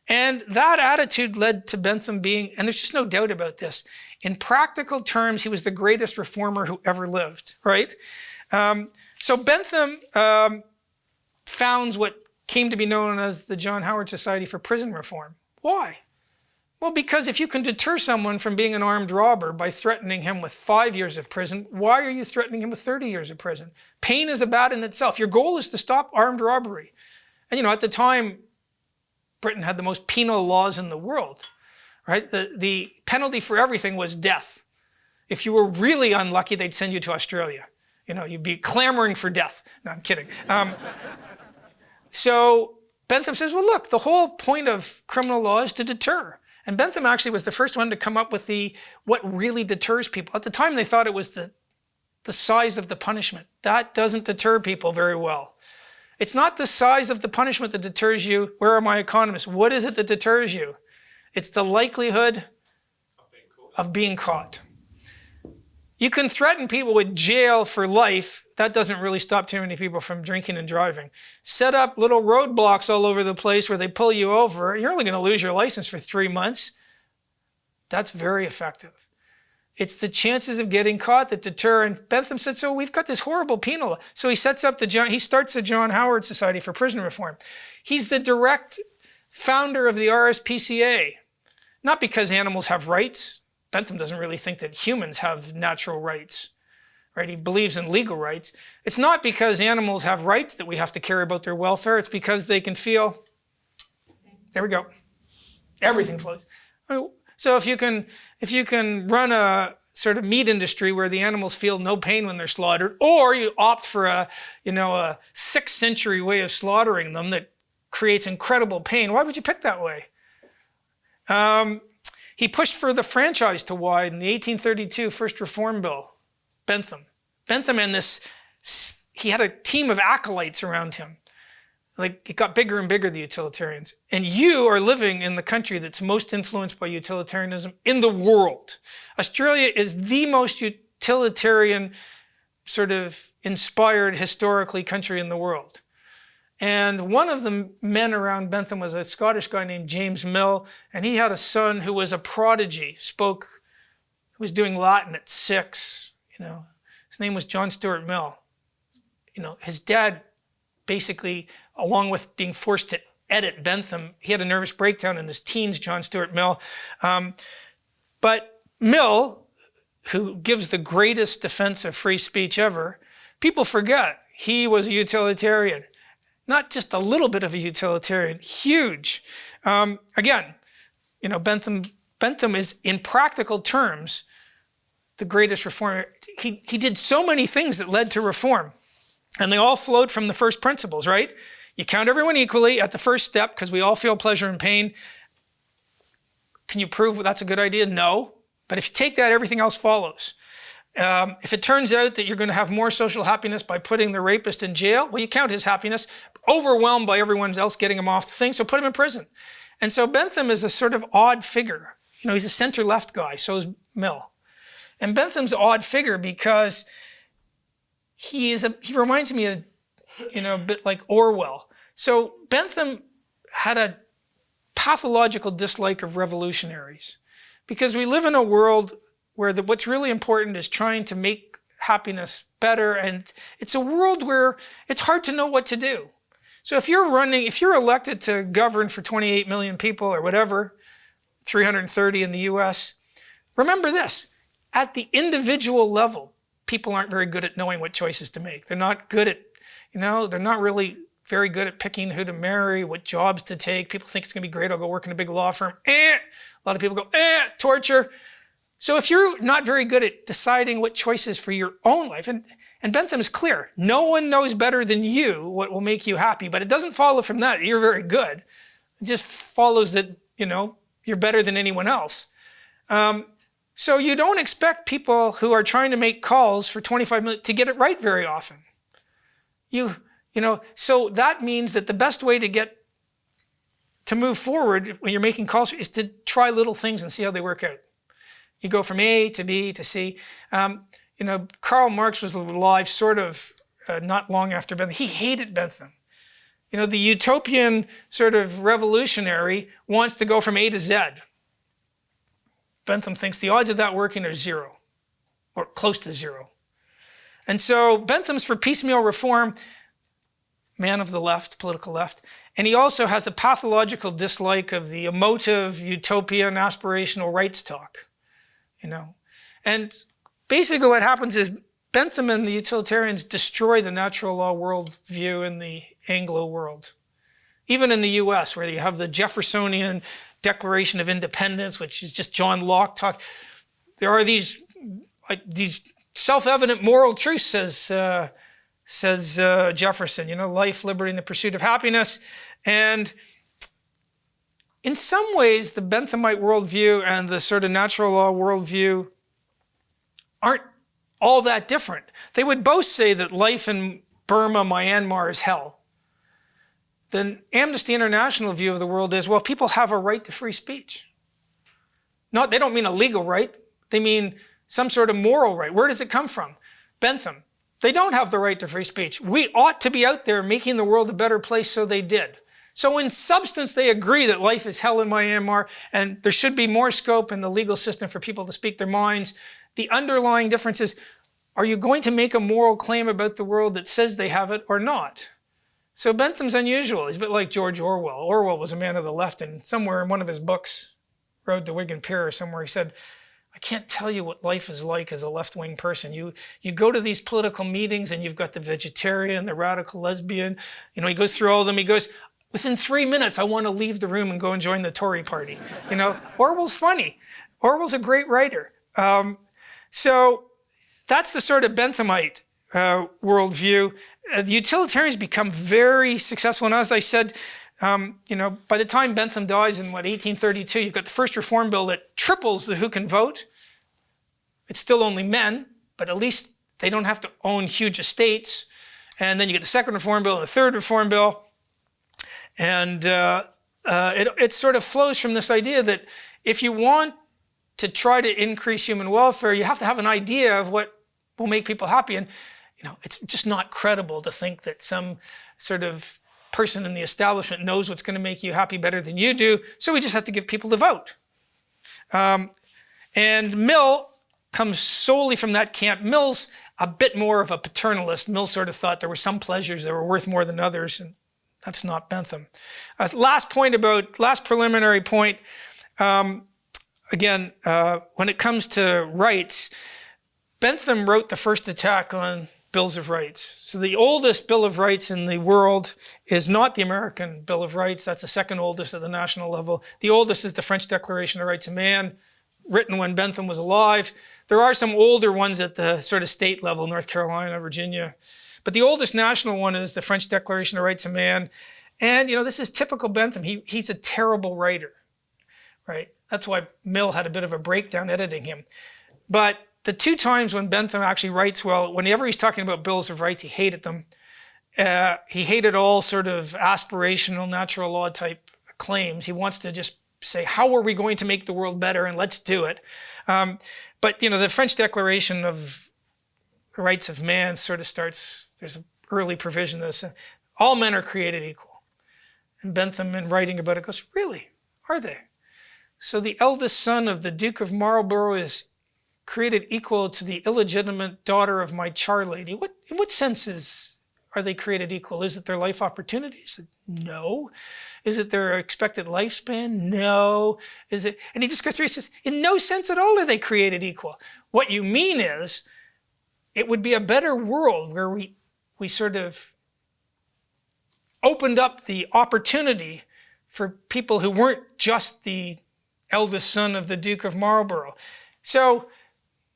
Speaker 2: And that attitude led to Bentham being, and there's just no doubt about this, in practical terms, he was the greatest reformer who ever lived, right? So Bentham founds what came to be known as the John Howard Society for Prison Reform. Why? Well, because if you can deter someone from being an armed robber by threatening him with 5 years of prison, why are you threatening him with 30 years of prison? Pain is a bad in itself. Your goal is to stop armed robbery. And at the time, Britain had the most penal laws in the world, right? The penalty for everything was death. If you were really unlucky, they'd send you to Australia. You'd be clamoring for death. No, I'm kidding. So Bentham says, well, look, the whole point of criminal law is to deter. And Bentham actually was the first one to come up with what really deters people. At the time, they thought it was the size of the punishment. That doesn't deter people very well. It's not the size of the punishment that deters you. Where are my economists? What is it that deters you? It's the likelihood of being caught. You can threaten people with jail for life. That doesn't really stop too many people from drinking and driving. Set up little roadblocks all over the place where they pull you over. You're only going to lose your license for 3 months. That's very effective. It's the chances of getting caught that deter. And Bentham said, so we've got this horrible penal law. So he starts the John Howard Society for Prison Reform. He's the direct founder of the RSPCA. Not because animals have rights. Bentham doesn't really think that humans have natural rights, right? He believes in legal rights. It's not because animals have rights that we have to care about their welfare. It's because they can feel, there we go, everything flows. So if you can run a sort of meat industry where the animals feel no pain when they're slaughtered, or you opt for a 6th century way of slaughtering them that creates incredible pain, why would you pick that way? He pushed for the franchise to widen the 1832 First Reform Bill. Bentham and this he had a team of acolytes around him. Like, it got bigger and bigger, the utilitarians. And you are living in the country that's most influenced by utilitarianism in the world. Australia is the most utilitarian, sort of inspired historically country in the world. And one of the men around Bentham was a Scottish guy named James Mill, and he had a son who was a prodigy, who was doing Latin at 6, His name was John Stuart Mill. His dad basically, along with being forced to edit Bentham, he had a nervous breakdown in his teens, John Stuart Mill. But Mill, who gives the greatest defense of free speech ever, people forget he was a utilitarian. Not just a little bit of a utilitarian, huge. Again, Bentham is, in practical terms, the greatest reformer. He did so many things that led to reform. And they all flowed from the first principles, right? You count everyone equally at the first step because we all feel pleasure and pain. Can you prove that's a good idea? No. But if you take that, everything else follows. If it turns out that you're going to have more social happiness by putting the rapist in jail, well, you count his happiness, overwhelmed by everyone else getting him off the thing, so put him in prison. And so Bentham is a sort of odd figure. He's a center-left guy, so is Mill. And Bentham's an odd figure because he reminds me of, a bit like Orwell. So Bentham had a pathological dislike of revolutionaries because we live in a world where what's really important is trying to make happiness better, and it's a world where it's hard to know what to do. So if you're elected to govern for 28 million people or whatever, 330 in the US, remember this, at the individual level, people aren't very good at knowing what choices to make. They're not good at, they're not really very good at picking who to marry, what jobs to take. People think it's going to be great, I'll go work in a big law firm. A lot of people go, torture. So if you're not very good at deciding what choices for your own life, and Bentham is clear, no one knows better than you what will make you happy, but it doesn't follow from that you're very good. It just follows that, you're better than anyone else. So you don't expect people who are trying to make calls for 25 minutes to get it right very often. So that means that the best way to move forward when you're making calls is to try little things and see how they work out. You go from A to B to C. Karl Marx was alive sort of not long after Bentham. He hated Bentham. The utopian sort of revolutionary wants to go from A to Z. Bentham thinks the odds of that working are 0, or close to 0. And so Bentham's for piecemeal reform, man of the left, political left. And he also has a pathological dislike of the emotive, utopian, aspirational rights talk. And basically what happens is Bentham and the utilitarians destroy the natural law worldview in the Anglo world. Even in the US, where you have the Jeffersonian Declaration of Independence, which is just John Locke talk. There are these self-evident moral truths, says Jefferson, life, liberty, and the pursuit of happiness. And in some ways, the Benthamite worldview and the sort of natural law worldview aren't all that different. They would both say that life in Burma, Myanmar is hell. The Amnesty International view of the world is, well, people have a right to free speech. They don't mean a legal right. They mean some sort of moral right. Where does it come from? Bentham. They don't have the right to free speech. We ought to be out there making the world a better place, so they did. So in substance, they agree that life is hell in Myanmar and there should be more scope in the legal system for people to speak their minds. The underlying difference is, are you going to make a moral claim about the world that says they have it or not? So Bentham's unusual. He's a bit like George Orwell. Orwell was a man of the left, and somewhere in one of his books, Road to Wigan Pier or somewhere, he said, I can't tell you what life is like as a left-wing person. You go to these political meetings and you've got the vegetarian, the radical lesbian. He goes through all of them. He goes, within 3 minutes, I want to leave the room and go and join the Tory party. Orwell's funny. Orwell's a great writer. So that's the sort of Benthamite worldview. The utilitarians become very successful. And as I said, by the time Bentham dies in 1832, you've got the first reform bill that triples the who can vote. It's still only men, but at least they don't have to own huge estates. And then you get the second Reform Bill and the third Reform Bill. And it sort of flows from this idea that if you want to try to increase human welfare, you have to have an idea of what will make people happy. And it's just not credible to think that some sort of person in the establishment knows what's going to make you happy better than you do. So we just have to give people the vote. And Mill comes solely from that camp. Mill's a bit more of a paternalist. Mill sort of thought there were some pleasures that were worth more than others, and that's not Bentham. Last preliminary point, again, when it comes to rights, Bentham wrote the first attack on Bills of Rights. So the oldest Bill of Rights in the world is not the American Bill of Rights. That's the second oldest at the national level. The oldest is the French Declaration of Rights of Man, written when Bentham was alive. There are some older ones at the sort of state level, North Carolina, Virginia. But the oldest national one is the French Declaration of Rights of Man. And, this is typical Bentham. He's a terrible writer, right? That's why Mill had a bit of a breakdown editing him. But the two times when Bentham actually writes well, whenever he's talking about Bills of Rights, he hated them. He hated all sort of aspirational natural law type claims. He wants to just say, how are we going to make the world better, and let's do it. But the French Declaration of Rights of Man sort of starts, there's an early provision that says, all men are created equal. And Bentham, in writing about it, goes, really? Are they? So the eldest son of the Duke of Marlborough is created equal to the illegitimate daughter of my charlady. In what sense are they created equal? Is it their life opportunities? No. Is it their expected lifespan? No. Is it? And he just goes through, he says, in no sense at all are they created equal. What you mean is, it would be a better world where we sort of opened up the opportunity for people who weren't just the eldest son of the Duke of Marlborough. So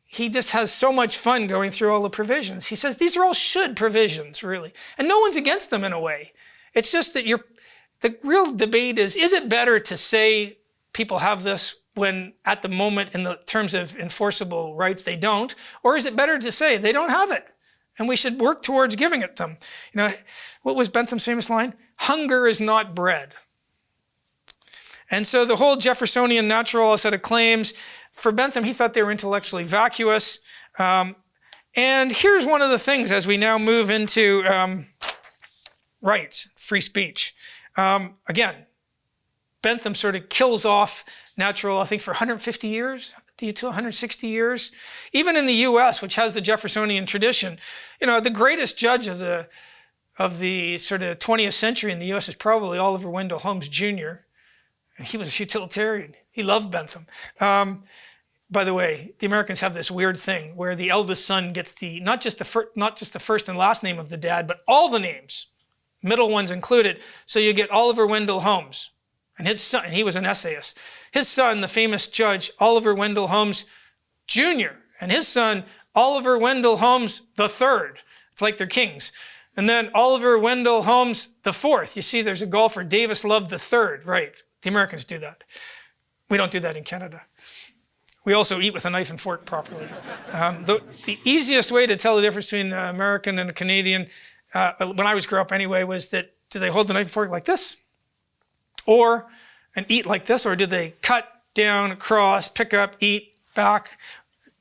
Speaker 2: he just has so much fun going through all the provisions. He says these are all should provisions, really. And no one's against them in a way. It's just that the real debate is it better to say people have this when at the moment in the terms of enforceable rights they don't, or is it better to say they don't have it and we should work towards giving it them? What was Bentham's famous line? Hunger is not bread. And so the whole Jeffersonian natural law set of claims, for Bentham, he thought they were intellectually vacuous. And here's one of the things as we now move into rights, free speech. Again, Bentham sort of kills off natural law, I think, for 150 years, 160 years. Even in the U.S., which has the Jeffersonian tradition, the greatest judge of the sort of 20th century in the U.S. is probably Oliver Wendell Holmes Jr. He was a utilitarian. He loved Bentham. By the way, the Americans have this weird thing where the eldest son gets not just the first and last name of the dad, but all the names, middle ones included. So you get Oliver Wendell Holmes, and his son, and he was an essayist. His son, the famous judge, Oliver Wendell Holmes Jr., and his son, Oliver Wendell Holmes III. It's like they're kings. And then Oliver Wendell Holmes IV. You see, there's a golfer, Davis Love III, right? The Americans do that. We don't do that in Canada. We also eat with a knife and fork properly. The easiest way to tell the difference between an American and a Canadian, when I was growing up anyway, was that do they hold the knife and fork like this? And eat like this? Or do they cut, down, across, pick up, eat, back?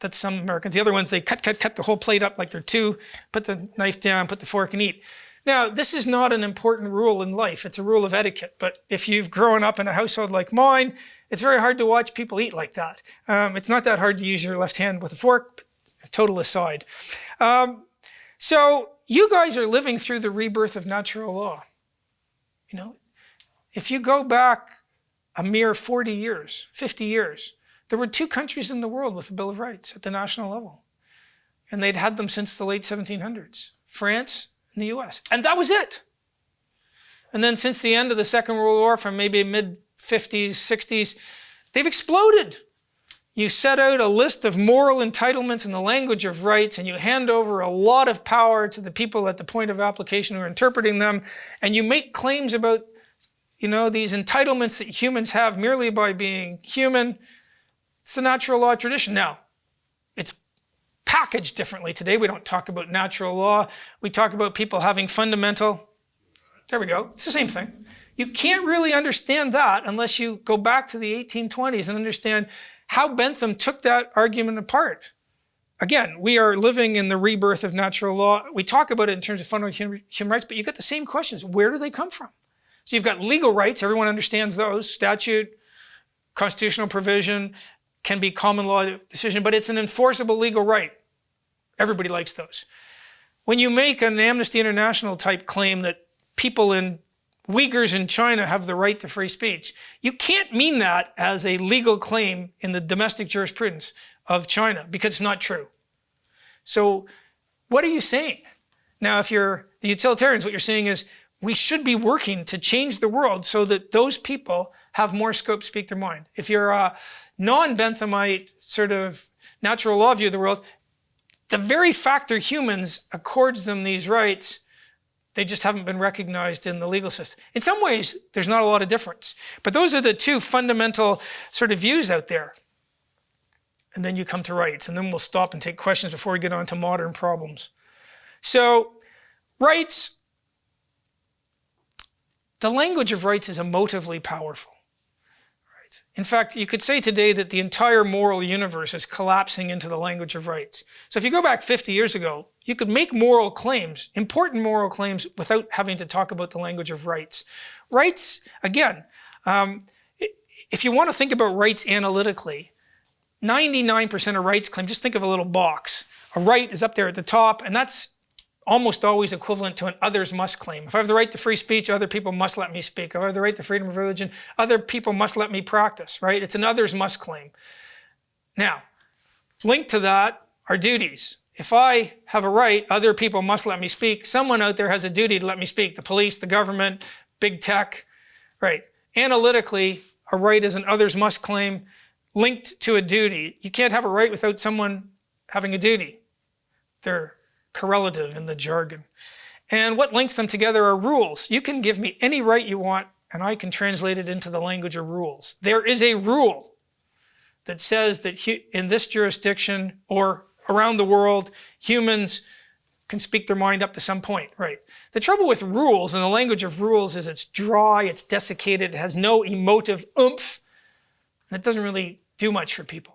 Speaker 2: That's some Americans. The other ones, they cut the whole plate up like they're two, put the knife down, put the fork and eat. Now, this is not an important rule in life. It's a rule of etiquette. But if you've grown up in a household like mine, it's very hard to watch people eat like that. It's not that hard to use your left hand with a fork, but total aside. So you guys are living through the rebirth of natural law. If you go back a mere 40 years, 50 years, there were two countries in the world with a Bill of Rights at the national level. And they'd had them since the late 1700s, France and the US. And that was it. And then since the end of the Second World War, from maybe mid-50s, 60s, they've exploded. You set out a list of moral entitlements in the language of rights, and you hand over a lot of power to the people at the point of application who are interpreting them, and you make claims about, these entitlements that humans have merely by being human. It's the natural law tradition. Now, it's packaged differently today. We don't talk about natural law. We talk about people having fundamental, there we go, it's the same thing. You can't really understand that unless you go back to the 1820s and understand how Bentham took that argument apart. Again, we are living in the rebirth of natural law. We talk about it in terms of fundamental human rights, but you get the same questions. Where do they come from? So you've got legal rights. Everyone understands those. Statute, constitutional provision, can be common law decision, but it's an enforceable legal right. Everybody likes those. When you make an Amnesty International type claim that people in Uyghurs in China have the right to free speech, you can't mean that as a legal claim in the domestic jurisprudence of China because it's not true. So what are you saying? Now, if you're the utilitarians, what you're saying is we should be working to change the world so that those people have more scope to speak their mind. If you're a non-Benthamite sort of natural law view of the world, the very fact they're humans accords them these rights. They just haven't been recognized in the legal system. In some ways, there's not a lot of difference. But those are the two fundamental sort of views out there. And then you come to rights. And then we'll stop and take questions before we get on to modern problems. So rights, the language of rights is emotively powerful. Right? In fact, you could say today that the entire moral universe is collapsing into the language of rights. So if you go back 50 years ago, you could make moral claims, important moral claims, without having to talk about the language of rights. Rights, again, if you want to think about rights analytically, 99% of rights claims, just think of a little box. A right is up there at the top, and that's almost always equivalent to an others must claim. If I have the right to free speech, other people must let me speak. If I have the right to freedom of religion, other people must let me practice, right? It's an others must claim. Now, linked to that are duties. If I have a right, other people must let me speak. Someone out there has a duty to let me speak. The police, the government, big tech, right? Analytically, a right is an others must claim linked to a duty. You can't have a right without someone having a duty. They're correlative in the jargon. And what links them together are rules. You can give me any right you want, and I can translate it into the language of rules. There is a rule that says that in this jurisdiction or around the world, humans can speak their mind up to some point, right? The trouble with rules and the language of rules is it's dry, it's desiccated, it has no emotive oomph, and it doesn't really do much for people.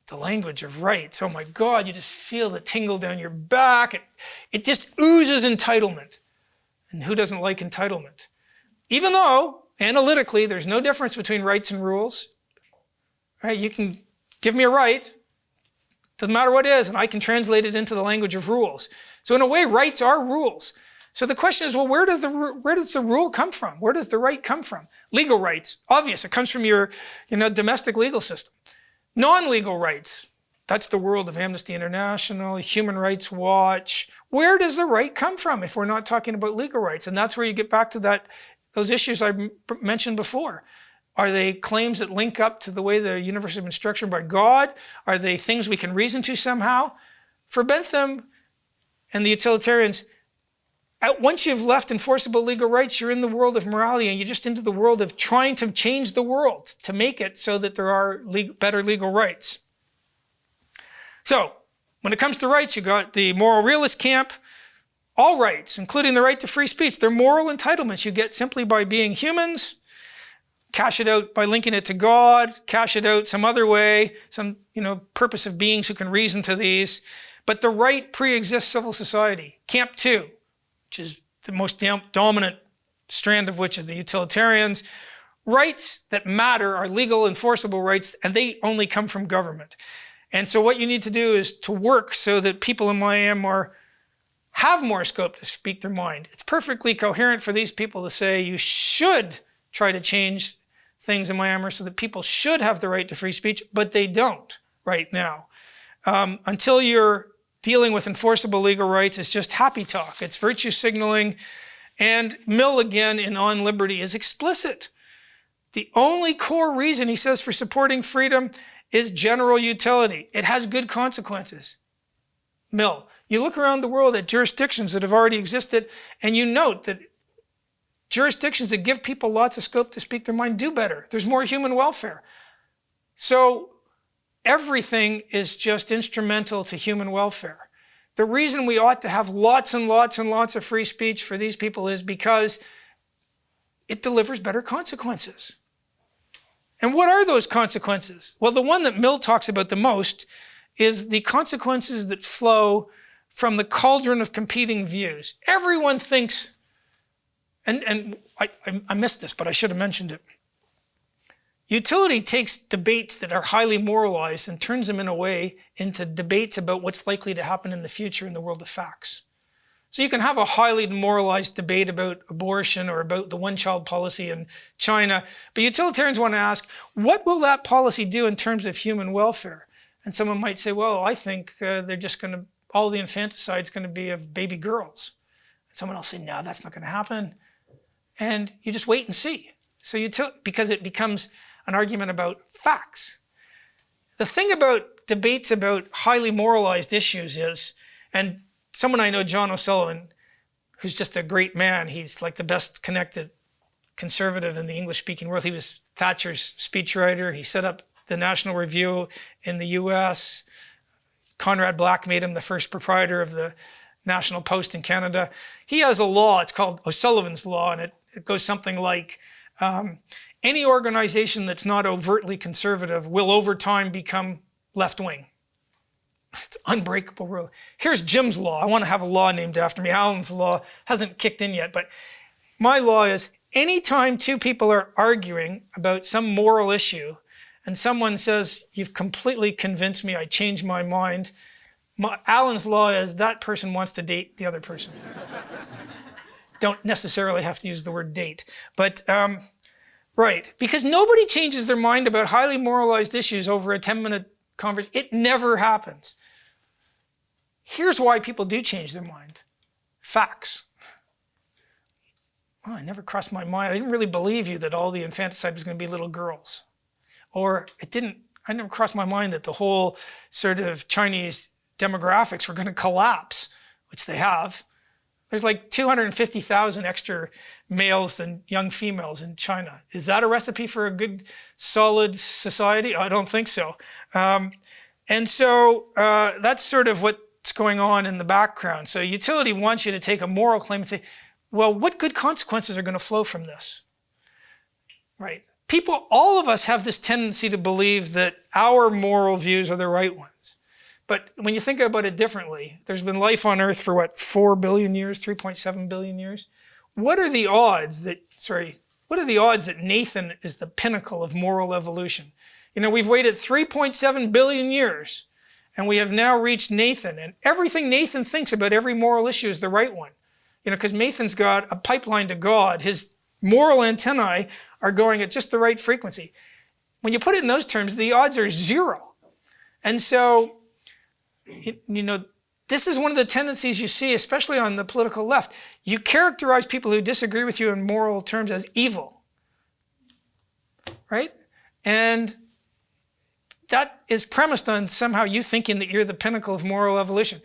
Speaker 2: The language of rights, oh my God, you just feel the tingle down your back. It just oozes entitlement. And who doesn't like entitlement? Even though, analytically, there's no difference between rights and rules, right? You can give me a right, doesn't matter what it is, and I can translate it into the language of rules. So in a way, rights are rules. So the question is, well, where does the rule come from? Where does the right come from? Legal rights, obvious. It comes from your domestic legal system. Non-legal rights, that's the world of Amnesty International, Human Rights Watch. Where does the right come from if we're not talking about legal rights? And that's where you get back to those issues I mentioned before. Are they claims that link up to the way the universe has been structured by God? Are they things we can reason to somehow? For Bentham and the utilitarians, once you've left enforceable legal rights, you're in the world of morality and you're just into the world of trying to change the world to make it so that there are better legal rights. So, when it comes to rights, you got the moral realist camp. All rights, including the right to free speech, they're moral entitlements you get simply by being humans. Cash it out by linking it to God, cash it out some other way, some purpose of beings who can reason to these. But the right pre-exists civil society. Camp 2, which is the most dominant strand of which is the utilitarians. Rights that matter are legal, enforceable rights, and they only come from government. And so what you need to do is to work so that people in Myanmar have more scope to speak their mind. It's perfectly coherent for these people to say you should try to change things in Myanmar so that people should have the right to free speech, but they don't right now. Until you're dealing with enforceable legal rights, it's just happy talk. It's virtue signaling. And Mill, again, in On Liberty, is explicit. The only core reason, he says, for supporting freedom is general utility. It has good consequences. Mill. You look around the world at jurisdictions that have already existed, and you note that jurisdictions that give people lots of scope to speak their mind do better. There's more human welfare. So everything is just instrumental to human welfare. The reason we ought to have lots and lots and lots of free speech for these people is because it delivers better consequences. And what are those consequences? Well, the one that Mill talks about the most is the consequences that flow from the cauldron of competing views. Everyone thinks, and I missed this, but I should have mentioned it. Utility takes debates that are highly moralized and turns them in a way into debates about what's likely to happen in the future in the world of facts. So you can have a highly moralized debate about abortion or about the one-child policy in China, but utilitarians want to ask, what will that policy do in terms of human welfare? And someone might say, well, I think they're just going to, all the infanticide is going to be of baby girls. And someone else say, no, that's not going to happen. And you just wait and see. So because it becomes an argument about facts. The thing about debates about highly moralized issues is, and someone I know, John O'Sullivan, who's just a great man, he's like the best connected conservative in the English-speaking world. He was Thatcher's speechwriter. He set up the National Review in the US. Conrad Black made him the first proprietor of the National Post in Canada. He has a law, it's called O'Sullivan's Law, and it goes something like, any organization that's not overtly conservative will over time become left-wing. It's unbreakable rule. Here's Jim's law. I want to have a law named after me. Allan's law hasn't kicked in yet, but my law is anytime two people are arguing about some moral issue and someone says, you've completely convinced me, I changed my mind, Allan's law is that person wants to date the other person. Don't necessarily have to use the word date, but right, because nobody changes their mind about highly moralized issues over a 10-minute conversation. It never happens. Here's why people do change their mind. Facts. Oh, I never crossed my mind. I didn't really believe you that all the infanticide was going to be little girls. Or I never crossed my mind that the whole sort of Chinese demographics were going to collapse, which they have. There's like 250,000 extra males than young females in China. Is that a recipe for a good, solid society? I don't think so. And so that's sort of what's going on in the background. So utility wants you to take a moral claim and say, well, what good consequences are going to flow from this? Right. People, all of us have this tendency to believe that our moral views are the right ones. But when you think about it differently, there's been life on Earth for 4 billion years, 3.7 billion years? What are the odds that Nathan is the pinnacle of moral evolution? You know, we've waited 3.7 billion years and we have now reached Nathan, and everything Nathan thinks about every moral issue is the right one. You know, because Nathan's got a pipeline to God. His moral antennae are going at just the right frequency. When you put it in those terms, the odds are zero. And so, you know, this is one of the tendencies you see, especially on the political left. You characterize people who disagree with you in moral terms as evil, right? And that is premised on somehow you thinking that you're the pinnacle of moral evolution.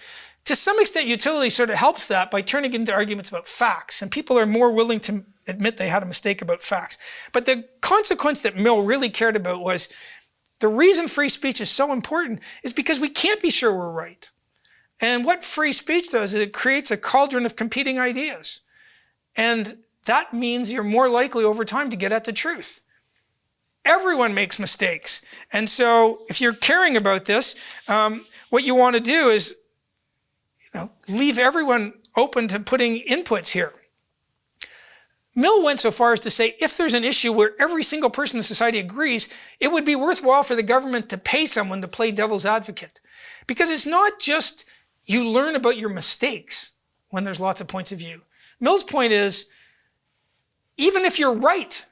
Speaker 2: To some extent, utility sort of helps that by turning into arguments about facts, and people are more willing to admit they had a mistake about facts. But the consequence that Mill really cared about was the reason free speech is so important is because we can't be sure we're right. And what free speech does is it creates a cauldron of competing ideas. And that means you're more likely over time to get at the truth. Everyone makes mistakes. And so if you're caring about this, what you want to do is, you know, leave everyone open to putting inputs here. Mill went so far as to say, if there's an issue where every single person in society agrees, it would be worthwhile for the government to pay someone to play devil's advocate. Because it's not just you learn about your mistakes when there's lots of points of view. Mill's point is, even if you're right,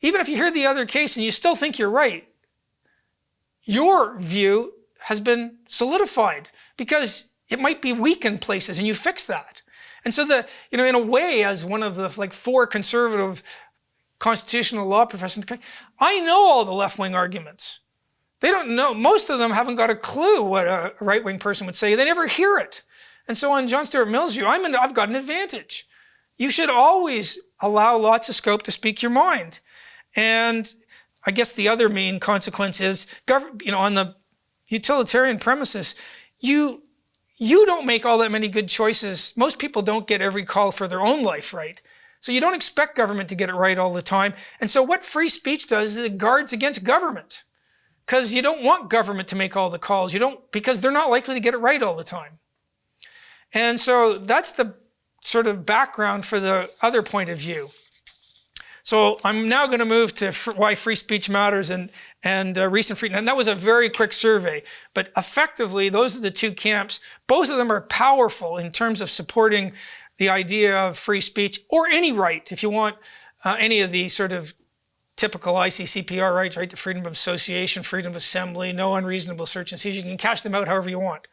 Speaker 2: even if you hear the other case and you still think you're right, your view has been solidified because it might be weak in places and you fix that. And so in a way, as one of the 4 conservative constitutional law professors, I know all the left-wing arguments. They don't know, most of them haven't got a clue what a right-wing person would say. They never hear it. And so on John Stuart Mill's view, I've got an advantage. You should always allow lots of scope to speak your mind. And I guess the other main consequence is, on the utilitarian premises, you don't make all that many good choices. Most people don't get every call for their own life right. So you don't expect government to get it right all the time. And so what free speech does is it guards against government. Because you don't want government to make all the calls. Because they're not likely to get it right all the time. And so that's the sort of background for the other point of view. So I'm now going to move to why free speech matters and recent freedom. And that was a very quick survey. But effectively, those are the two camps. Both of them are powerful in terms of supporting the idea of free speech or any right, if you want any of the sort of typical ICCPR rights, right to freedom of association, freedom of assembly, no unreasonable search and seizure. You can cash them out however you want.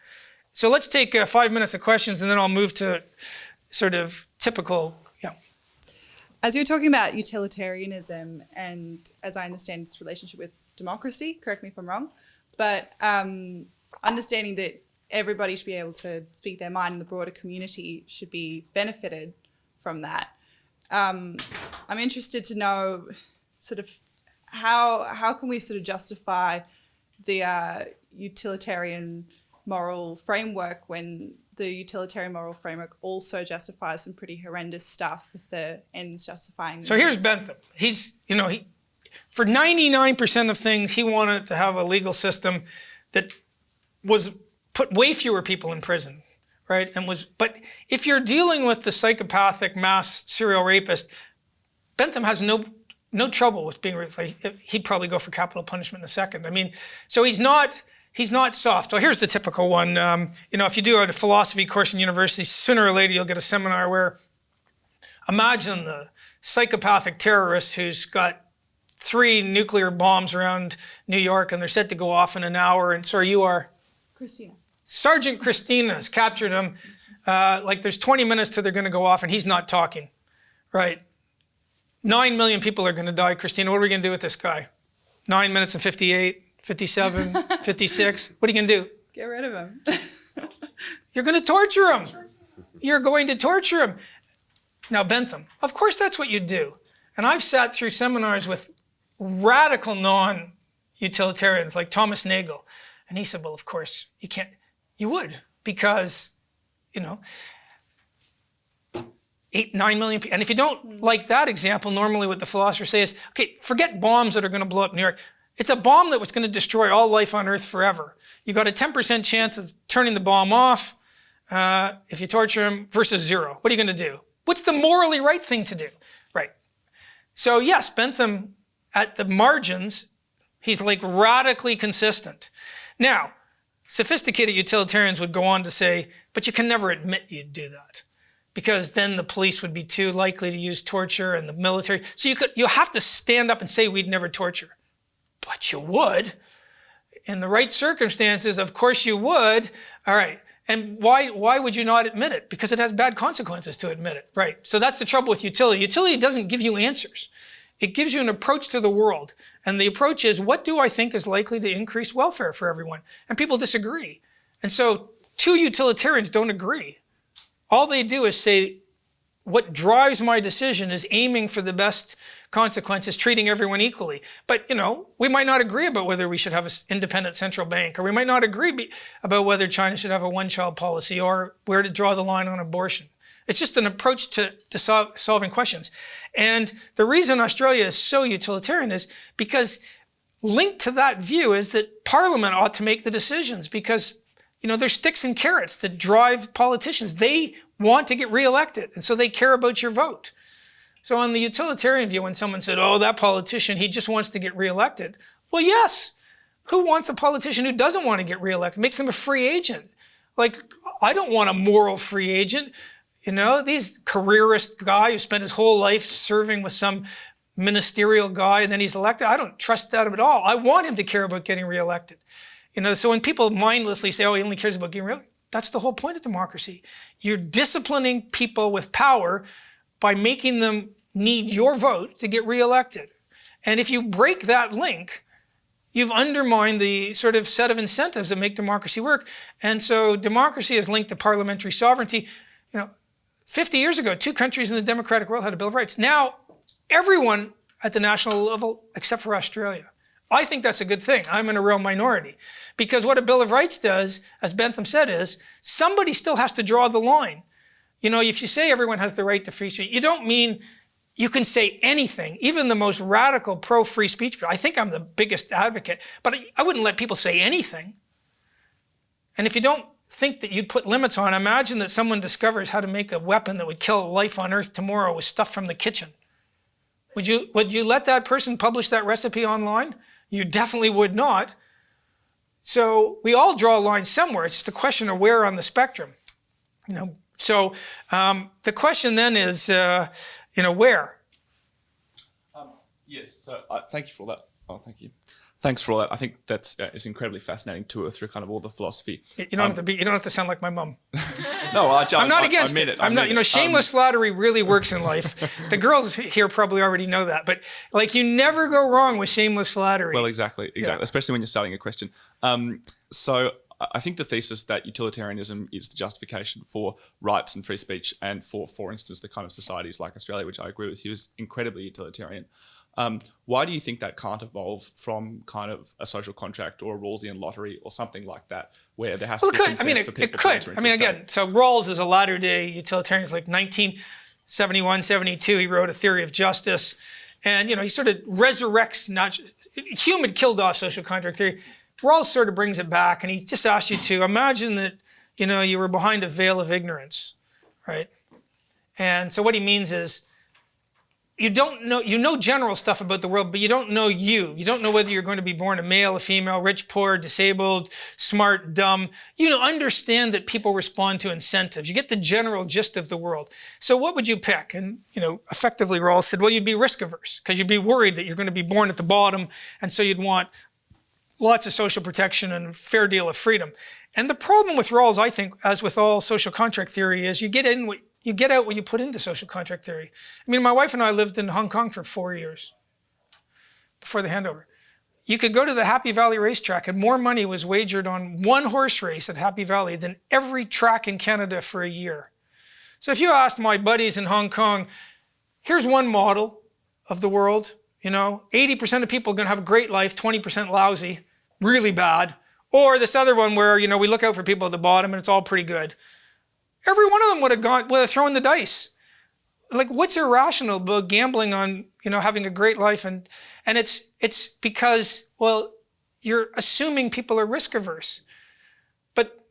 Speaker 2: So let's take 5 minutes of questions and then I'll move to sort of typical,
Speaker 3: As you're talking about utilitarianism and, as I understand, its relationship with democracy, correct me if I'm wrong, but understanding that everybody should be able to speak their mind and the broader community should be benefited from that. I'm interested to know sort of how can we sort of justify the utilitarian moral framework when the utilitarian moral framework also justifies some pretty horrendous stuff with the ends justifying the
Speaker 2: So here's Bentham. He's, for 99% of things, he wanted to have a legal system that put way fewer people in prison, right? But if you're dealing with the psychopathic mass serial rapist, Bentham has no trouble with being, he'd probably go for capital punishment in a second. I mean, so he's not soft. So here's the typical one. If you do a philosophy course in university, sooner or later you'll get a seminar where imagine the psychopathic terrorist who's got 3 nuclear bombs around New York and they're set to go off in an hour. And sorry, you are?
Speaker 3: Christina.
Speaker 2: Sergeant Christina has captured him. There's 20 minutes till they're going to go off and he's not talking, right? 9 million people are going to die. Christina, what are we going to do with this guy? 9 minutes and 58, 57, 56. What are you going to do?
Speaker 3: Get rid of him.
Speaker 2: You're going to torture him. You're going to torture him. Now, Bentham, of course that's what you do. And I've sat through seminars with radical non-utilitarians like Thomas Nagel. And he said, well, of course, you can't. You would, because, 8, 9 million people. And if you don't like that example, normally what the philosophers say is, okay, forget bombs that are going to blow up New York. It's a bomb that was going to destroy all life on Earth forever. You got a 10% chance of turning the bomb off if you torture him versus 0. What are you going to do? What's the morally right thing to do? Right. So yes, Bentham, at the margins, he's radically consistent. Now, sophisticated utilitarians would go on to say, but you can never admit you'd do that, because then the police would be too likely to use torture and the military. So you have to stand up and say we'd never torture. But you would. In the right circumstances, of course you would. All right. And why would you not admit it? Because it has bad consequences to admit it. Right. So that's the trouble with utility. Utility doesn't give you answers. It gives you an approach to the world. And the approach is, what do I think is likely to increase welfare for everyone? And people disagree. And so 2 utilitarians don't agree. All they do is say, what drives my decision is aiming for the best consequences, treating everyone equally. But, we might not agree about whether we should have an independent central bank, or we might not agree about whether China should have a one-child policy or where to draw the line on abortion. It's just an approach to solving questions. And the reason Australia is so utilitarian is because linked to that view is that Parliament ought to make the decisions, because, there's sticks and carrots that drive politicians. They want to get reelected, and so they care about your vote. So on the utilitarian view, when someone said, oh, that politician, he just wants to get reelected. Well, yes. Who wants a politician who doesn't want to get reelected? It makes them a free agent. I don't want a moral free agent. These careerist guy who spent his whole life serving with some ministerial guy and then he's elected. I don't trust that at all. I want him to care about getting reelected. So when people mindlessly say, oh, he only cares about getting reelected, that's the whole point of democracy. You're disciplining people with power by making them need your vote to get reelected. And if you break that link, you've undermined the sort of set of incentives that make democracy work. And so democracy is linked to parliamentary sovereignty. 50 years ago, 2 countries in the democratic world had a Bill of Rights. Now, everyone at the national level, except for Australia, I think that's a good thing. I'm in a real minority. Because what a Bill of Rights does, as Bentham said, is somebody still has to draw the line. You know, if you say everyone has the right to free speech, you don't mean you can say anything, even the most radical pro-free speech. I think I'm the biggest advocate, but I wouldn't let people say anything. And if you don't think that you'd put limits on, imagine that someone discovers how to make a weapon that would kill life on Earth tomorrow with stuff from the kitchen. Would you let that person publish that recipe online? You definitely would not. So we all draw a line somewhere. It's just a question of where on the spectrum. You know. So the question then is, where?
Speaker 4: Yes. So thank you for all that. Oh, thank you. Thanks for all that. I think that's is incredibly fascinating to through kind of all the philosophy.
Speaker 2: You don't have to sound like my mum.
Speaker 4: No,
Speaker 2: I'm not against
Speaker 4: it.
Speaker 2: I'm not. Shameless flattery really works in life. The girls here probably already know that, but like you never go wrong with shameless flattery.
Speaker 4: Well, exactly, yeah. Especially when you're starting a question. So I think the thesis that utilitarianism is the justification for rights and free speech, and for instance, the kind of societies like Australia, which I agree with you, is incredibly utilitarian. Why do you think that can't evolve from kind of a social contract or a Rawlsian lottery or something like that, where there has to be consent for people to enter into the state?
Speaker 2: Again, so Rawls is a latter-day utilitarian. It's like 1971, 72, he wrote A Theory of Justice. And, he sort of resurrects, Hume had killed off social contract theory. Rawls sort of brings it back, and he just asks you to imagine that, you were behind a veil of ignorance, right? And so what he means is, you know general stuff about the world, but you don't know you. You don't know whether you're going to be born a male, a female, rich, poor, disabled, smart, dumb. You understand that people respond to incentives. You get the general gist of the world. So what would you pick? And, effectively Rawls said, well, you'd be risk averse because you'd be worried that you're going to be born at the bottom. And so you'd want lots of social protection and a fair deal of freedom. And the problem with Rawls, I think, as with all social contract theory, is you get out what you put into social contract theory. I mean, my wife and I lived in Hong Kong for 4 years before the handover. You could go to the Happy Valley racetrack and more money was wagered on one horse race at Happy Valley than every track in Canada for a year. So if you asked my buddies in Hong Kong, here's one model of the world, 80% of people are going to have a great life, 20% lousy, really bad. Or this other one where, we look out for people at the bottom and it's all pretty good. Every one of them would have thrown the dice. Like, what's irrational about gambling on, having a great life? And it's because, well, you're assuming people are risk averse. But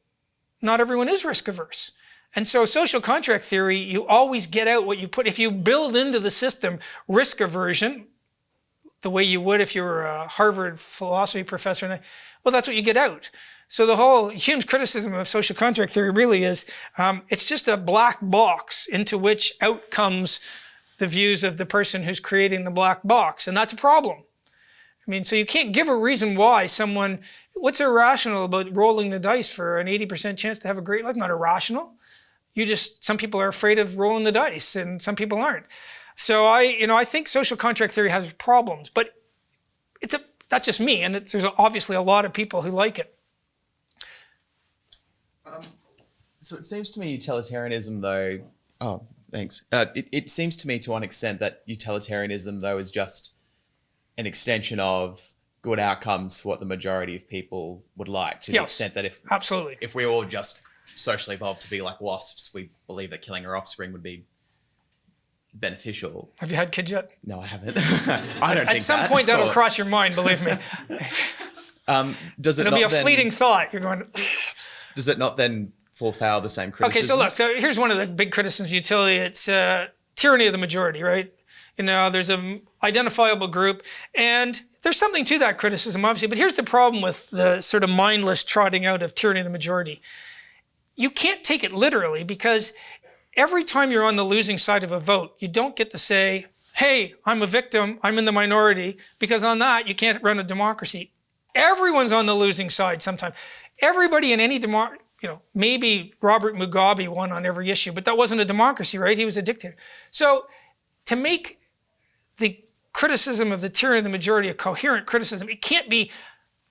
Speaker 2: not everyone is risk averse. And so social contract theory, you always get out what you put. If you build into the system risk aversion, the way you would if you were a Harvard philosophy professor, well, that's what you get out. So the whole Hume's criticism of social contract theory really is, it's just a black box into which out comes the views of the person who's creating the black box. And that's a problem. I mean, so you can't give a reason why what's irrational about rolling the dice for an 80% chance to have a great life? Not irrational. Some people are afraid of rolling the dice and some people aren't. So I think social contract theory has problems, but that's just me. And there's obviously a lot of people who like it.
Speaker 5: So it seems to me utilitarianism, though... Oh, thanks. It seems to me to one extent that utilitarianism, though, is just an extension of good outcomes for what the majority of people would like, to the extent that if we all just socially evolved to be like wasps, we believe that killing our offspring would be beneficial.
Speaker 2: Have you had kids yet?
Speaker 5: No, I haven't. I don't think
Speaker 2: at some point that'll cross your mind, believe me. It'll be a fleeting thought. You're going...
Speaker 5: Does it not then fall foul of the same criticism?
Speaker 2: Okay, so here's one of the big criticisms of utility. It's tyranny of the majority, right? There's an identifiable group, and there's something to that criticism, obviously. But here's the problem with the sort of mindless trotting out of tyranny of the majority. You can't take it literally, because every time you're on the losing side of a vote, you don't get to say, hey, I'm a victim, I'm in the minority, because on that, you can't run a democracy. Everyone's on the losing side sometimes. Everybody in any democracy, maybe Robert Mugabe won on every issue, but that wasn't a democracy, right? He was a dictator. So to make the criticism of the tyranny of the majority a coherent criticism, it can't be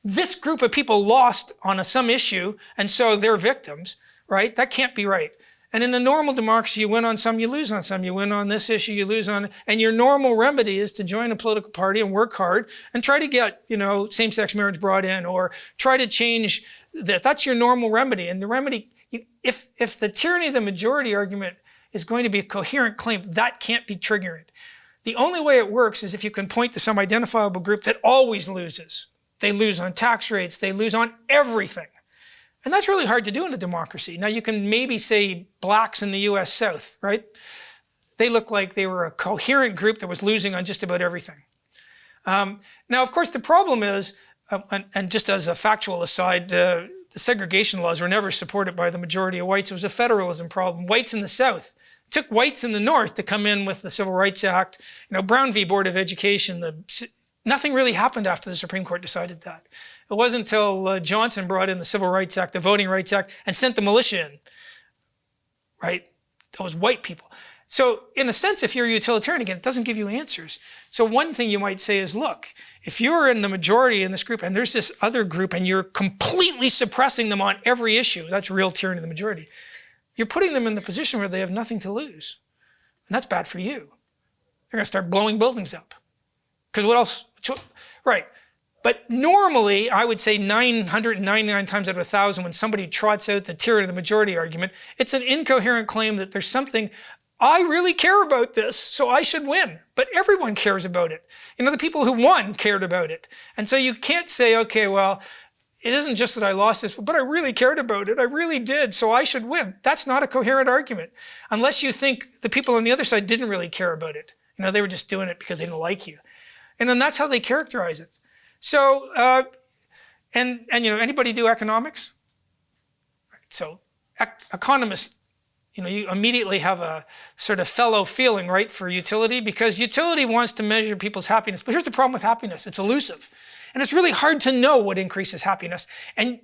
Speaker 2: this group of people lost on some issue, and so they're victims, right? That can't be right. And in a normal democracy, you win on some, you lose on some. You win on this issue, you lose on, and your normal remedy is to join a political party and work hard and try to get, same-sex marriage brought in, or try to change that. That's your normal remedy. And the remedy, if the tyranny of the majority argument is going to be a coherent claim, that can't be triggering. The only way it works is if you can point to some identifiable group that always loses. They lose on tax rates, they lose on everything. And that's really hard to do in a democracy. Now, you can maybe say blacks in the US South, right? They look like they were a coherent group that was losing on just about everything. Now, of course, the problem is, and just as a factual aside, the segregation laws were never supported by the majority of whites. It was a federalism problem. Whites in the South. It took whites in the North to come in with the Civil Rights Act. Brown v. Board of Education, nothing really happened after the Supreme Court decided that. It wasn't until Johnson brought in the Civil Rights Act, the Voting Rights Act, and sent the militia in, right? That was white people. So in a sense, if you're a utilitarian, again, it doesn't give you answers. So one thing you might say is, look, if you're in the majority in this group and there's this other group and you're completely suppressing them on every issue, that's real tyranny of the majority. You're putting them in the position where they have nothing to lose. And that's bad for you. They're going to start blowing buildings up. Because what else? Right. But normally, I would say 999 times out of 1,000, when somebody trots out the tyranny of the majority argument, it's an incoherent claim that there's something, I really care about this, so I should win. But everyone cares about it. The people who won cared about it. And so you can't say, okay, well, it isn't just that I lost this, but I really cared about it. I really did, so I should win. That's not a coherent argument. Unless you think the people on the other side didn't really care about it. They were just doing it because they didn't like you. And then that's how they characterize it. So, anybody do economics? So, economists, you immediately have a sort of fellow feeling, right, for utility, because utility wants to measure people's happiness. But here's the problem with happiness. It's elusive. And it's really hard to know what increases happiness. And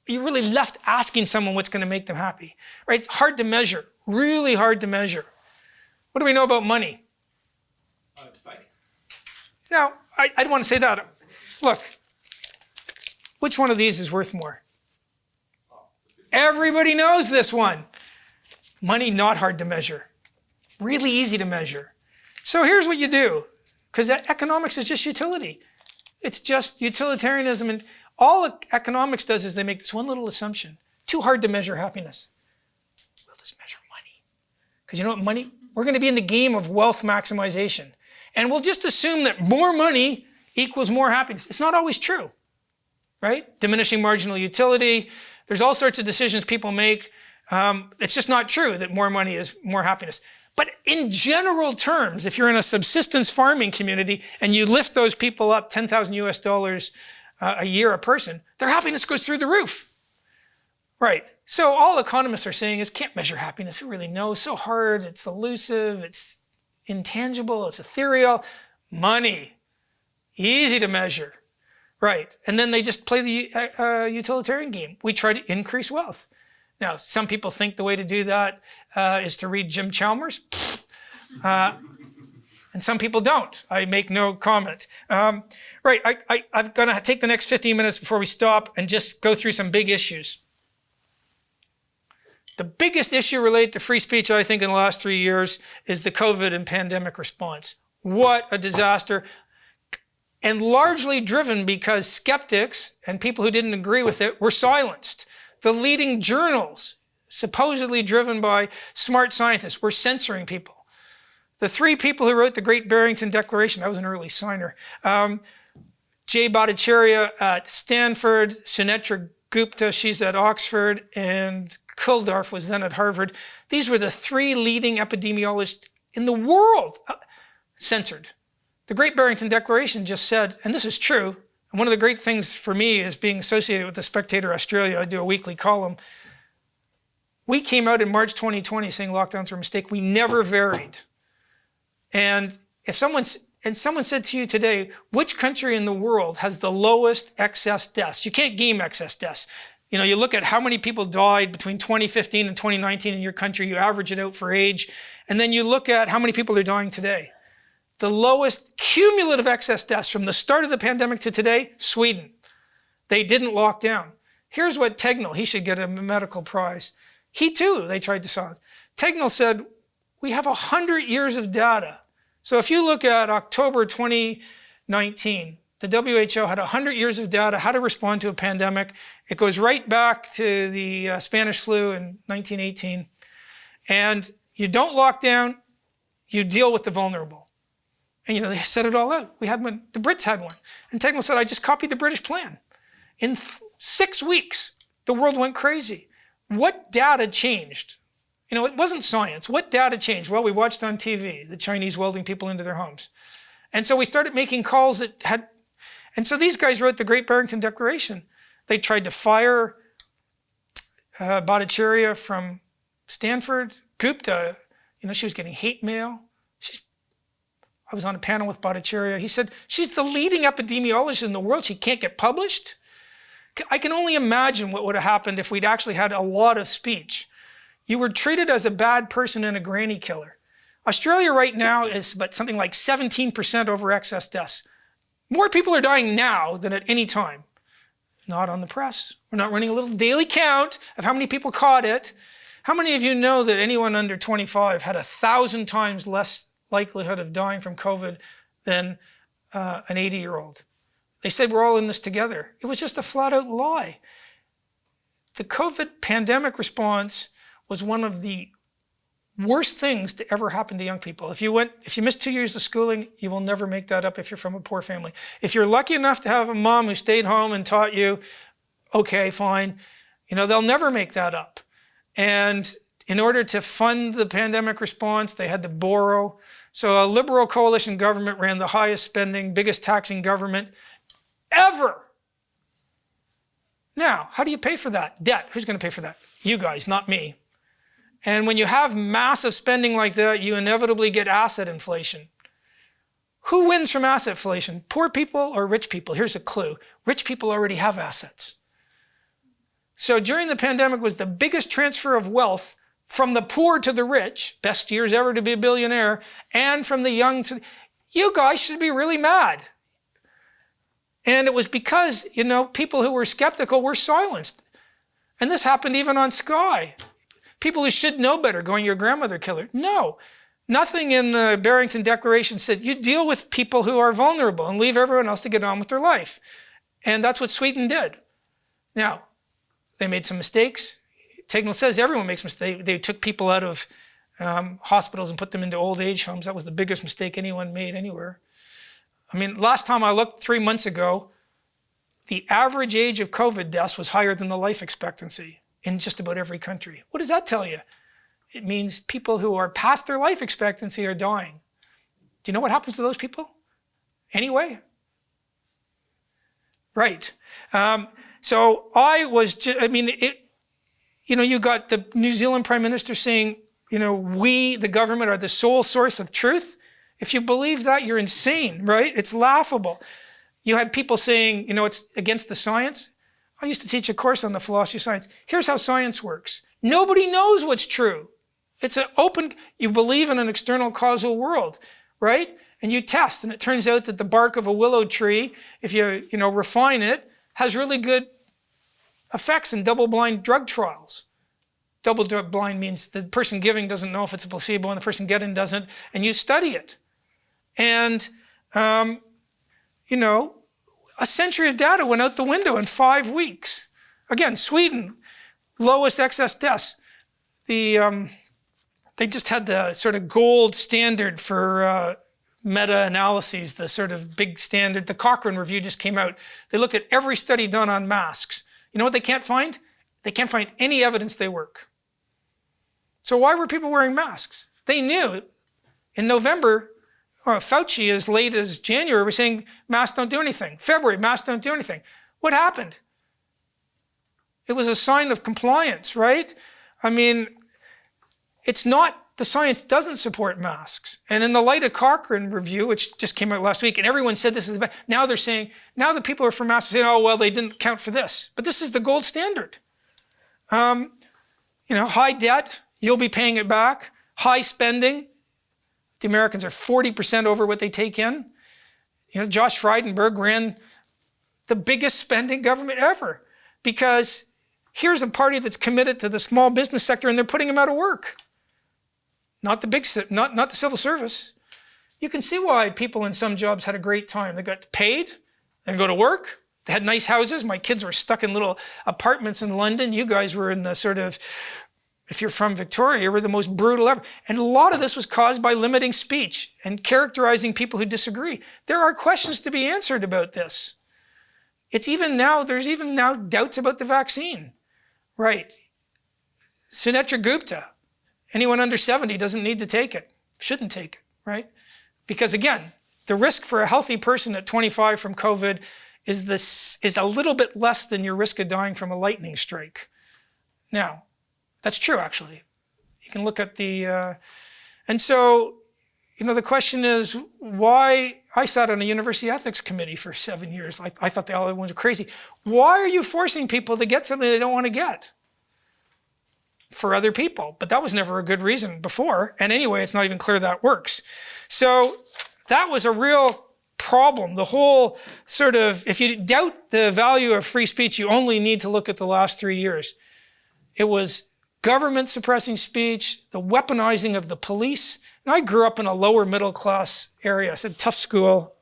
Speaker 2: you're really left asking someone what's going to make them happy, right? It's hard to measure, really hard to measure. What do we know about money?
Speaker 4: It's fake.
Speaker 2: Now, I don't want to say that. Look, which one of these is worth more? Everybody knows this one. Money, not hard to measure. Really easy to measure. So here's what you do, because economics is just utility. It's just utilitarianism, and all economics does is they make this one little assumption. Too hard to measure happiness. We'll just measure money. Because you know what, money? We're going to be in the game of wealth maximization. And we'll just assume that more money equals more happiness. It's not always true, right? Diminishing marginal utility. There's all sorts of decisions people make. It's just not true that more money is more happiness. But in general terms, if you're in a subsistence farming community and you lift those people up $10,000 a year a person, their happiness goes through the roof. Right. So all economists are saying is can't measure happiness. Who really knows? So hard. It's elusive. It's intangible. It's ethereal. Money. Easy to measure. Right. And then they just play the utilitarian game. We try to increase wealth. Now, some people think the way to do that is to read Jim Chalmers. And some people don't. I make no comment. Right. I'm going to take the next 15 minutes before we stop and just go through some big issues. The biggest issue related to free speech, I think, in the last 3 years is the COVID and pandemic response. What a disaster. And largely driven because skeptics and people who didn't agree with it were silenced. The leading journals, supposedly driven by smart scientists, were censoring people. The three people who wrote the Great Barrington Declaration, I was an early signer, Jay Bhattacharya at Stanford, Sunetra Gupta, she's at Oxford, and Kildorf was then at Harvard. These were the three leading epidemiologists in the world censored. The Great Barrington Declaration just said, and this is true, and one of the great things for me is being associated with the Spectator Australia. I do a weekly column. We came out in March 2020 saying lockdowns were a mistake. We never varied. And if someone said to you today, which country in the world has the lowest excess deaths? You can't game excess deaths. You look at how many people died between 2015 and 2019 in your country, you average it out for age, and then you look at how many people are dying today. The lowest cumulative excess deaths from the start of the pandemic to today, Sweden. They didn't lock down. Here's what Tegnell, he should get a medical prize. He too, they tried to silence. Tegnell said, we have 100 years of data. So if you look at October 2019, the WHO had 100 years of data, how to respond to a pandemic. It goes right back to the Spanish flu in 1918. And you don't lock down, you deal with the vulnerable. And they set it all out. We had one, the Brits had one. And Tegnell said, I just copied the British plan. In 6 weeks, the world went crazy. What data changed? It wasn't science. What data changed? Well, we watched on TV, the Chinese welding people into their homes. And so we started making calls that had, and so these guys wrote the Great Barrington Declaration. They tried to fire Bhattacharya from Stanford. Gupta, she was getting hate mail. I was on a panel with Bhattacharya. He said, she's the leading epidemiologist in the world. She can't get published. I can only imagine what would have happened if we'd actually had a lot of speech. You were treated as a bad person and a granny killer. Australia right now is but something like 17% over excess deaths. More people are dying now than at any time. Not on the press. We're not running a little daily count of how many people caught it. How many of you know that anyone under 25 had 1,000 times less likelihood of dying from COVID than an 80-year-old? They said we're all in this together. It was just a flat-out lie. The COVID pandemic response was one of the worst things to ever happen to young people. If you missed 2 years of schooling, you will never make that up if you're from a poor family. If you're lucky enough to have a mom who stayed home and taught you, okay, fine, they'll never make that up. And in order to fund the pandemic response, they had to borrow. So a Liberal coalition government ran the highest spending, biggest taxing government ever. Now, how do you pay for that? Debt. Who's going to pay for that? You guys, not me. And when you have massive spending like that, you inevitably get asset inflation. Who wins from asset inflation? Poor people or rich people? Here's a clue. Rich people already have assets. So during the pandemic was the biggest transfer of wealth from the poor to the rich, best years ever to be a billionaire, and from the young to... You guys should be really mad. And it was because, people who were skeptical were silenced. And this happened even on Sky. People who should know better going, your grandmother killer. No, nothing in the Barrington Declaration said you deal with people who are vulnerable and leave everyone else to get on with their life. And that's what Sweden did. Now, they made some mistakes. Tegnell says everyone makes mistakes. They took people out of hospitals and put them into old age homes. That was the biggest mistake anyone made anywhere. Last time I looked 3 months ago, the average age of COVID deaths was higher than the life expectancy in just about every country. What does that tell you? It means people who are past their life expectancy are dying. Do you know what happens to those people? Anyway? Right. So I was, you got the New Zealand Prime Minister saying, we, the government, are the sole source of truth. If you believe that, you're insane, right? It's laughable. You had people saying, it's against the science. I used to teach a course on the philosophy of science. Here's how science works. Nobody knows what's true. It's an open, you believe in an external causal world, right? And you test, and it turns out that the bark of a willow tree, if you, refine it, has really good effects in double-blind drug trials. Double-blind means the person giving doesn't know if it's a placebo and the person getting doesn't, and you study it. And, a century of data went out the window in 5 weeks. Again, Sweden, lowest excess deaths. They just had the sort of gold standard for meta-analyses, the sort of big standard. The Cochrane review just came out. They looked at every study done on masks. You know what they can't find? They can't find any evidence they work. So why were people wearing masks? They knew in November, Fauci, as late as January, was saying masks don't do anything. February, masks don't do anything. What happened? It was a sign of compliance, right? It's not, the science doesn't support masks. And in the light of Cochrane review, which just came out last week, and everyone said this is bad, now they're saying, now the people who are for masks are saying, oh, well, they didn't count for this. But this is the gold standard. High debt, you'll be paying it back. High spending, the Americans are 40% over what they take in. Josh Frydenberg ran the biggest spending government ever because here's a party that's committed to the small business sector and they're putting them out of work. Not the civil service. You can see why people in some jobs had a great time. They got paid and go to work. They had nice houses. My kids were stuck in little apartments in London. You guys were in the sort of, if you're from Victoria, you were the most brutal ever. And a lot of this was caused by limiting speech and characterizing people who disagree. There are questions to be answered about this. There's even now doubts about the vaccine. Right. Sunetra Gupta, anyone under 70 doesn't need to take it, shouldn't take it, right? Because again, the risk for a healthy person at 25 from COVID is a little bit less than your risk of dying from a lightning strike. Now, that's true actually. You can look at the, and so, the question is why. I sat on a university ethics committee for 7 years. I thought the other ones were crazy. Why are you forcing people to get something they don't want to get? For other people. But that was never a good reason before. And anyway, it's not even clear that works. So that was a real problem. The whole sort of, if you doubt the value of free speech, you only need to look at the last 3 years. It was government suppressing speech, the weaponizing of the police. And I grew up in a lower middle class area. I said tough school.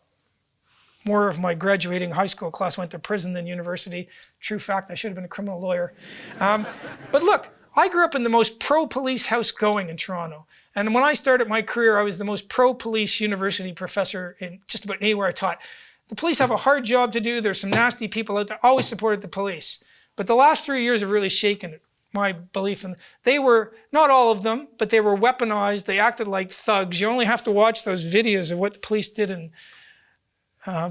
Speaker 2: More of my graduating high school class went to prison than university. True fact, I should have been a criminal lawyer. But look, I grew up in the most pro-police house going in Toronto. And when I started my career, I was the most pro-police university professor in just about anywhere I taught. The police have a hard job to do. There's some nasty people out there. I always supported the police. But the last 3 years have really shaken my belief in. They were, not all of them, but they were weaponized. They acted like thugs. You only have to watch those videos of what the police did in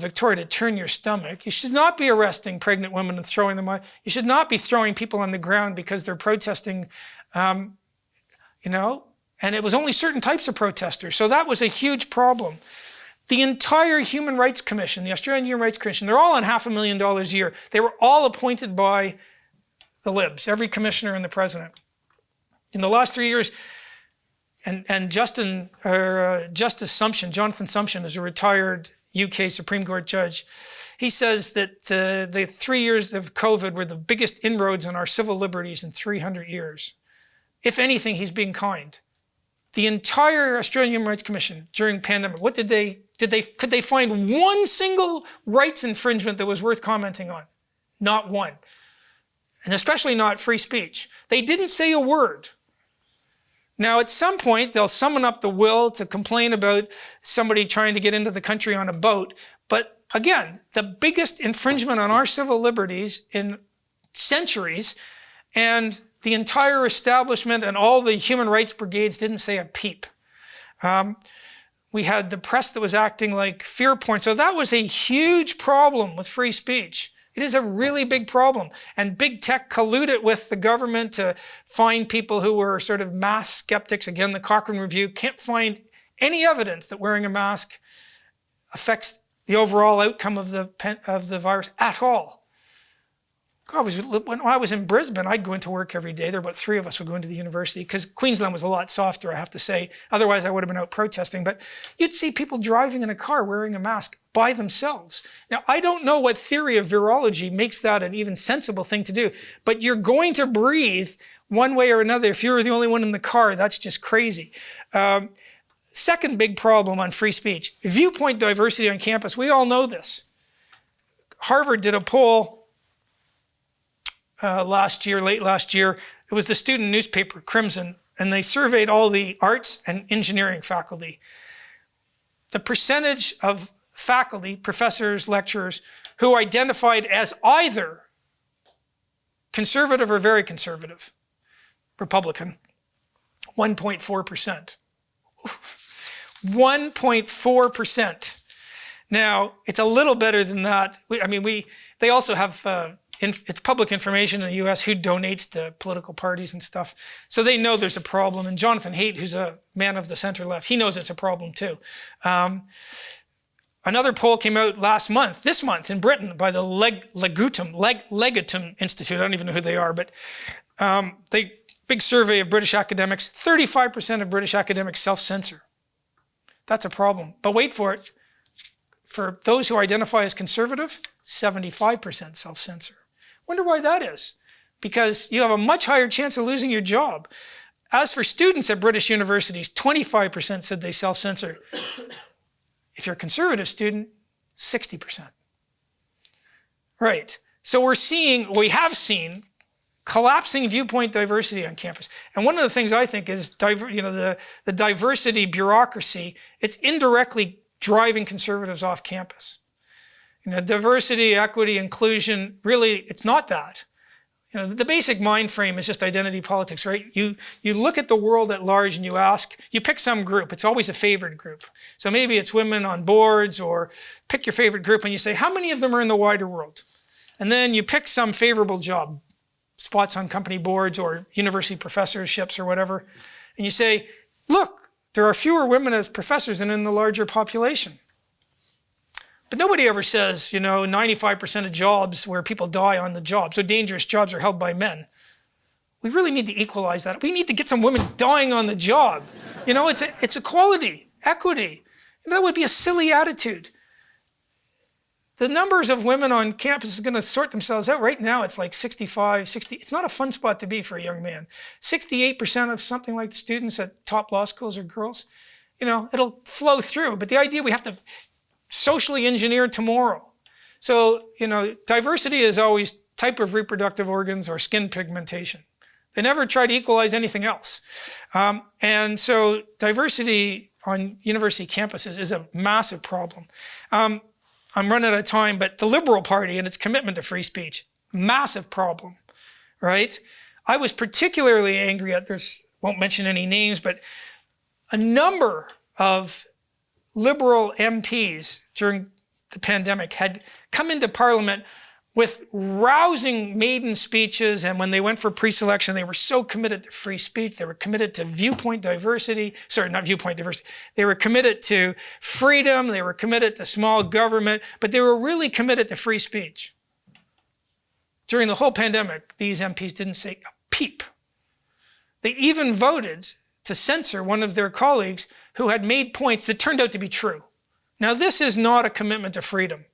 Speaker 2: Victoria to turn your stomach. You should not be arresting pregnant women and throwing them out. You should not be throwing people on the ground because they're protesting, and it was only certain types of protesters. So that was a huge problem. The entire Human Rights Commission, the Australian Human Rights Commission, they're all on $500,000 a year. They were all appointed by the Libs, every commissioner and the president. In the last 3 years, and Jonathan Sumption is a retired UK Supreme Court judge. He says that the 3 years of COVID were the biggest inroads on our civil liberties in 300 years. If anything, he's being kind. The entire Australian Human Rights Commission during pandemic, could they find one single rights infringement that was worth commenting on? Not one. And especially not free speech. They didn't say a word. Now, at some point, they'll summon up the will to complain about somebody trying to get into the country on a boat. But again, the biggest infringement on our civil liberties in centuries, and the entire establishment and all the human rights brigades didn't say a peep. We had the press that was acting like fear porn. So that was a huge problem with free speech. It is a really big problem. And big tech colluded with the government to find people who were sort of mask skeptics. Again, the Cochrane Review can't find any evidence that wearing a mask affects the overall outcome of the virus at all. God, when I was in Brisbane, I'd go into work every day. There were about 3 of us would go into the university because Queensland was a lot softer, I have to say. Otherwise, I would have been out protesting. But you'd see people driving in a car wearing a mask by themselves. Now, I don't know what theory of virology makes that an even sensible thing to do, but you're going to breathe one way or another. If you're the only one in the car, that's just crazy. Second big problem on free speech, viewpoint diversity on campus. We all know this. Harvard did a poll late last year. It was the student newspaper, Crimson, and they surveyed all the arts and engineering faculty. The percentage of faculty, professors, lecturers, who identified as either conservative or very conservative, Republican, 1.4%. 1.4%. Now, it's a little better than that. They also have it's public information in the US who donates to political parties and stuff. So they know there's a problem. And Jonathan Haidt, who's a man of the center left, he knows it's a problem too. Another poll came out this month in Britain by the Legatum Institute. I don't even know who they are, but big survey of British academics, 35% of British academics self-censor. That's a problem. But wait for it. For those who identify as conservative, 75% self-censor. Wonder why that is. because you have a much higher chance of losing your job. As for students at British universities, 25% said they self-censor. If you're a conservative student, 60%. Right. So we have seen collapsing viewpoint diversity on campus. And one of the things I think is the diversity bureaucracy, it's indirectly driving conservatives off campus. Diversity, equity, inclusion, really, it's not that. The basic mind frame is just identity politics, right? You look at the world at large and you pick some group. It's always a favored group. So maybe it's women on boards, or pick your favorite group and you say, how many of them are in the wider world? And then you pick some favorable job, spots on company boards or university professorships or whatever. And you say, look, there are fewer women as professors than in the larger population. But nobody ever says, 95% of jobs where people die on the job, so dangerous jobs, are held by men. We really need to equalize that. We need to get some women dying on the job. It's equality, equity. That would be a silly attitude. The numbers of women on campus is going to sort themselves out. Right now, it's like 65, 60. It's not a fun spot to be for a young man. 68% of something like the students at top law schools are girls. It'll flow through. But the idea we have to socially engineer tomorrow. So, diversity is always type of reproductive organs or skin pigmentation. They never try to equalize anything else. And so diversity on university campuses is a massive problem. I'm running out of time, but the Liberal Party and its commitment to free speech, massive problem, right? I was particularly angry at this, won't mention any names, but a number of Liberal MPs during the pandemic had come into Parliament with rousing maiden speeches, and when they went for pre-selection, they were so committed to free speech, they were committed to viewpoint diversity, they were committed to freedom, they were committed to small government, but they were really committed to free speech. During the whole pandemic, these MPs didn't say a peep. They even voted to censor one of their colleagues who had made points that turned out to be true. Now, this is not a commitment to freedom.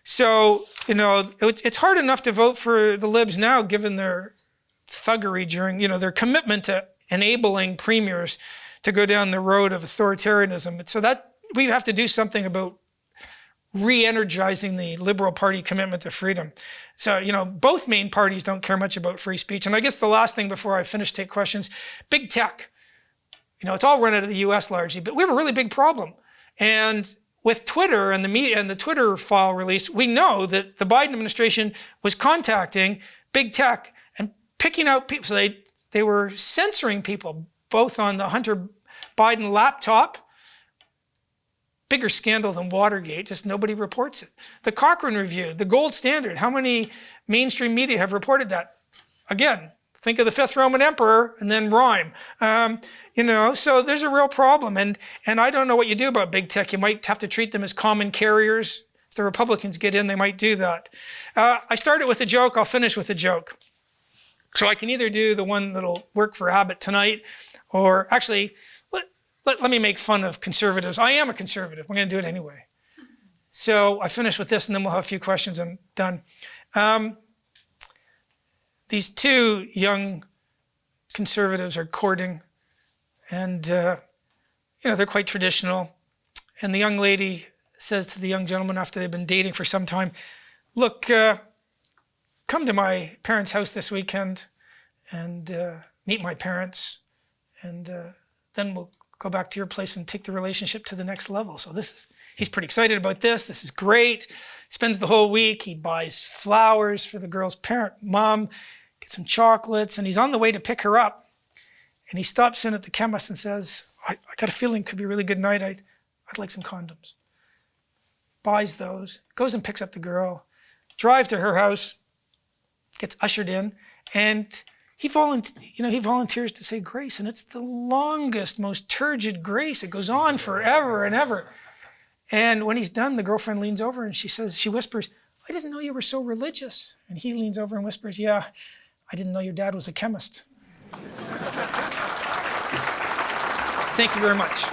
Speaker 2: It's hard enough to vote for the Libs now, given their thuggery during, their commitment to enabling premiers to go down the road of authoritarianism. So that we have to do something about re-energizing the Liberal Party commitment to freedom. So, both main parties don't care much about free speech. And I guess the last thing before I finish, take questions, big tech. It's all run out of the US largely, but we have a really big problem. And with Twitter and the media and the Twitter file release, we know that the Biden administration was contacting big tech and picking out people. So they were censoring people, both on the Hunter Biden laptop, bigger scandal than Watergate, just nobody reports it. The Cochrane Review, the gold standard, how many mainstream media have reported that? Again, think of the fifth Roman emperor and then rhyme. So there's a real problem. And I don't know what you do about big tech. You might have to treat them as common carriers. If the Republicans get in, they might do that. I started with a joke. I'll finish with a joke. So I can either do the one that'll work for Abbott tonight, or actually, let me make fun of conservatives. I am a conservative. I'm going to do it anyway. So I finish with this, and then we'll have a few questions. I'm done. These two young conservatives are courting, and they're quite traditional. And the young lady says to the young gentleman, after they've been dating for some time, look, come to my parents' house this weekend and meet my parents, and then we'll go back to your place and take the relationship to the next level. So he's pretty excited about this. This is great. Spends the whole week. He buys flowers for the girl's mom, gets some chocolates, and he's on the way to pick her up. And he stops in at the chemist and says, I got a feeling it could be a really good night. I'd like some condoms. Buys those, goes and picks up the girl, drives to her house, gets ushered in, and he volunteers to say grace, and it's the longest, most turgid grace. It goes on forever and ever. And when he's done, the girlfriend leans over and she whispers, I didn't know you were so religious. And he leans over and whispers, yeah, I didn't know your dad was a chemist. Thank you very much.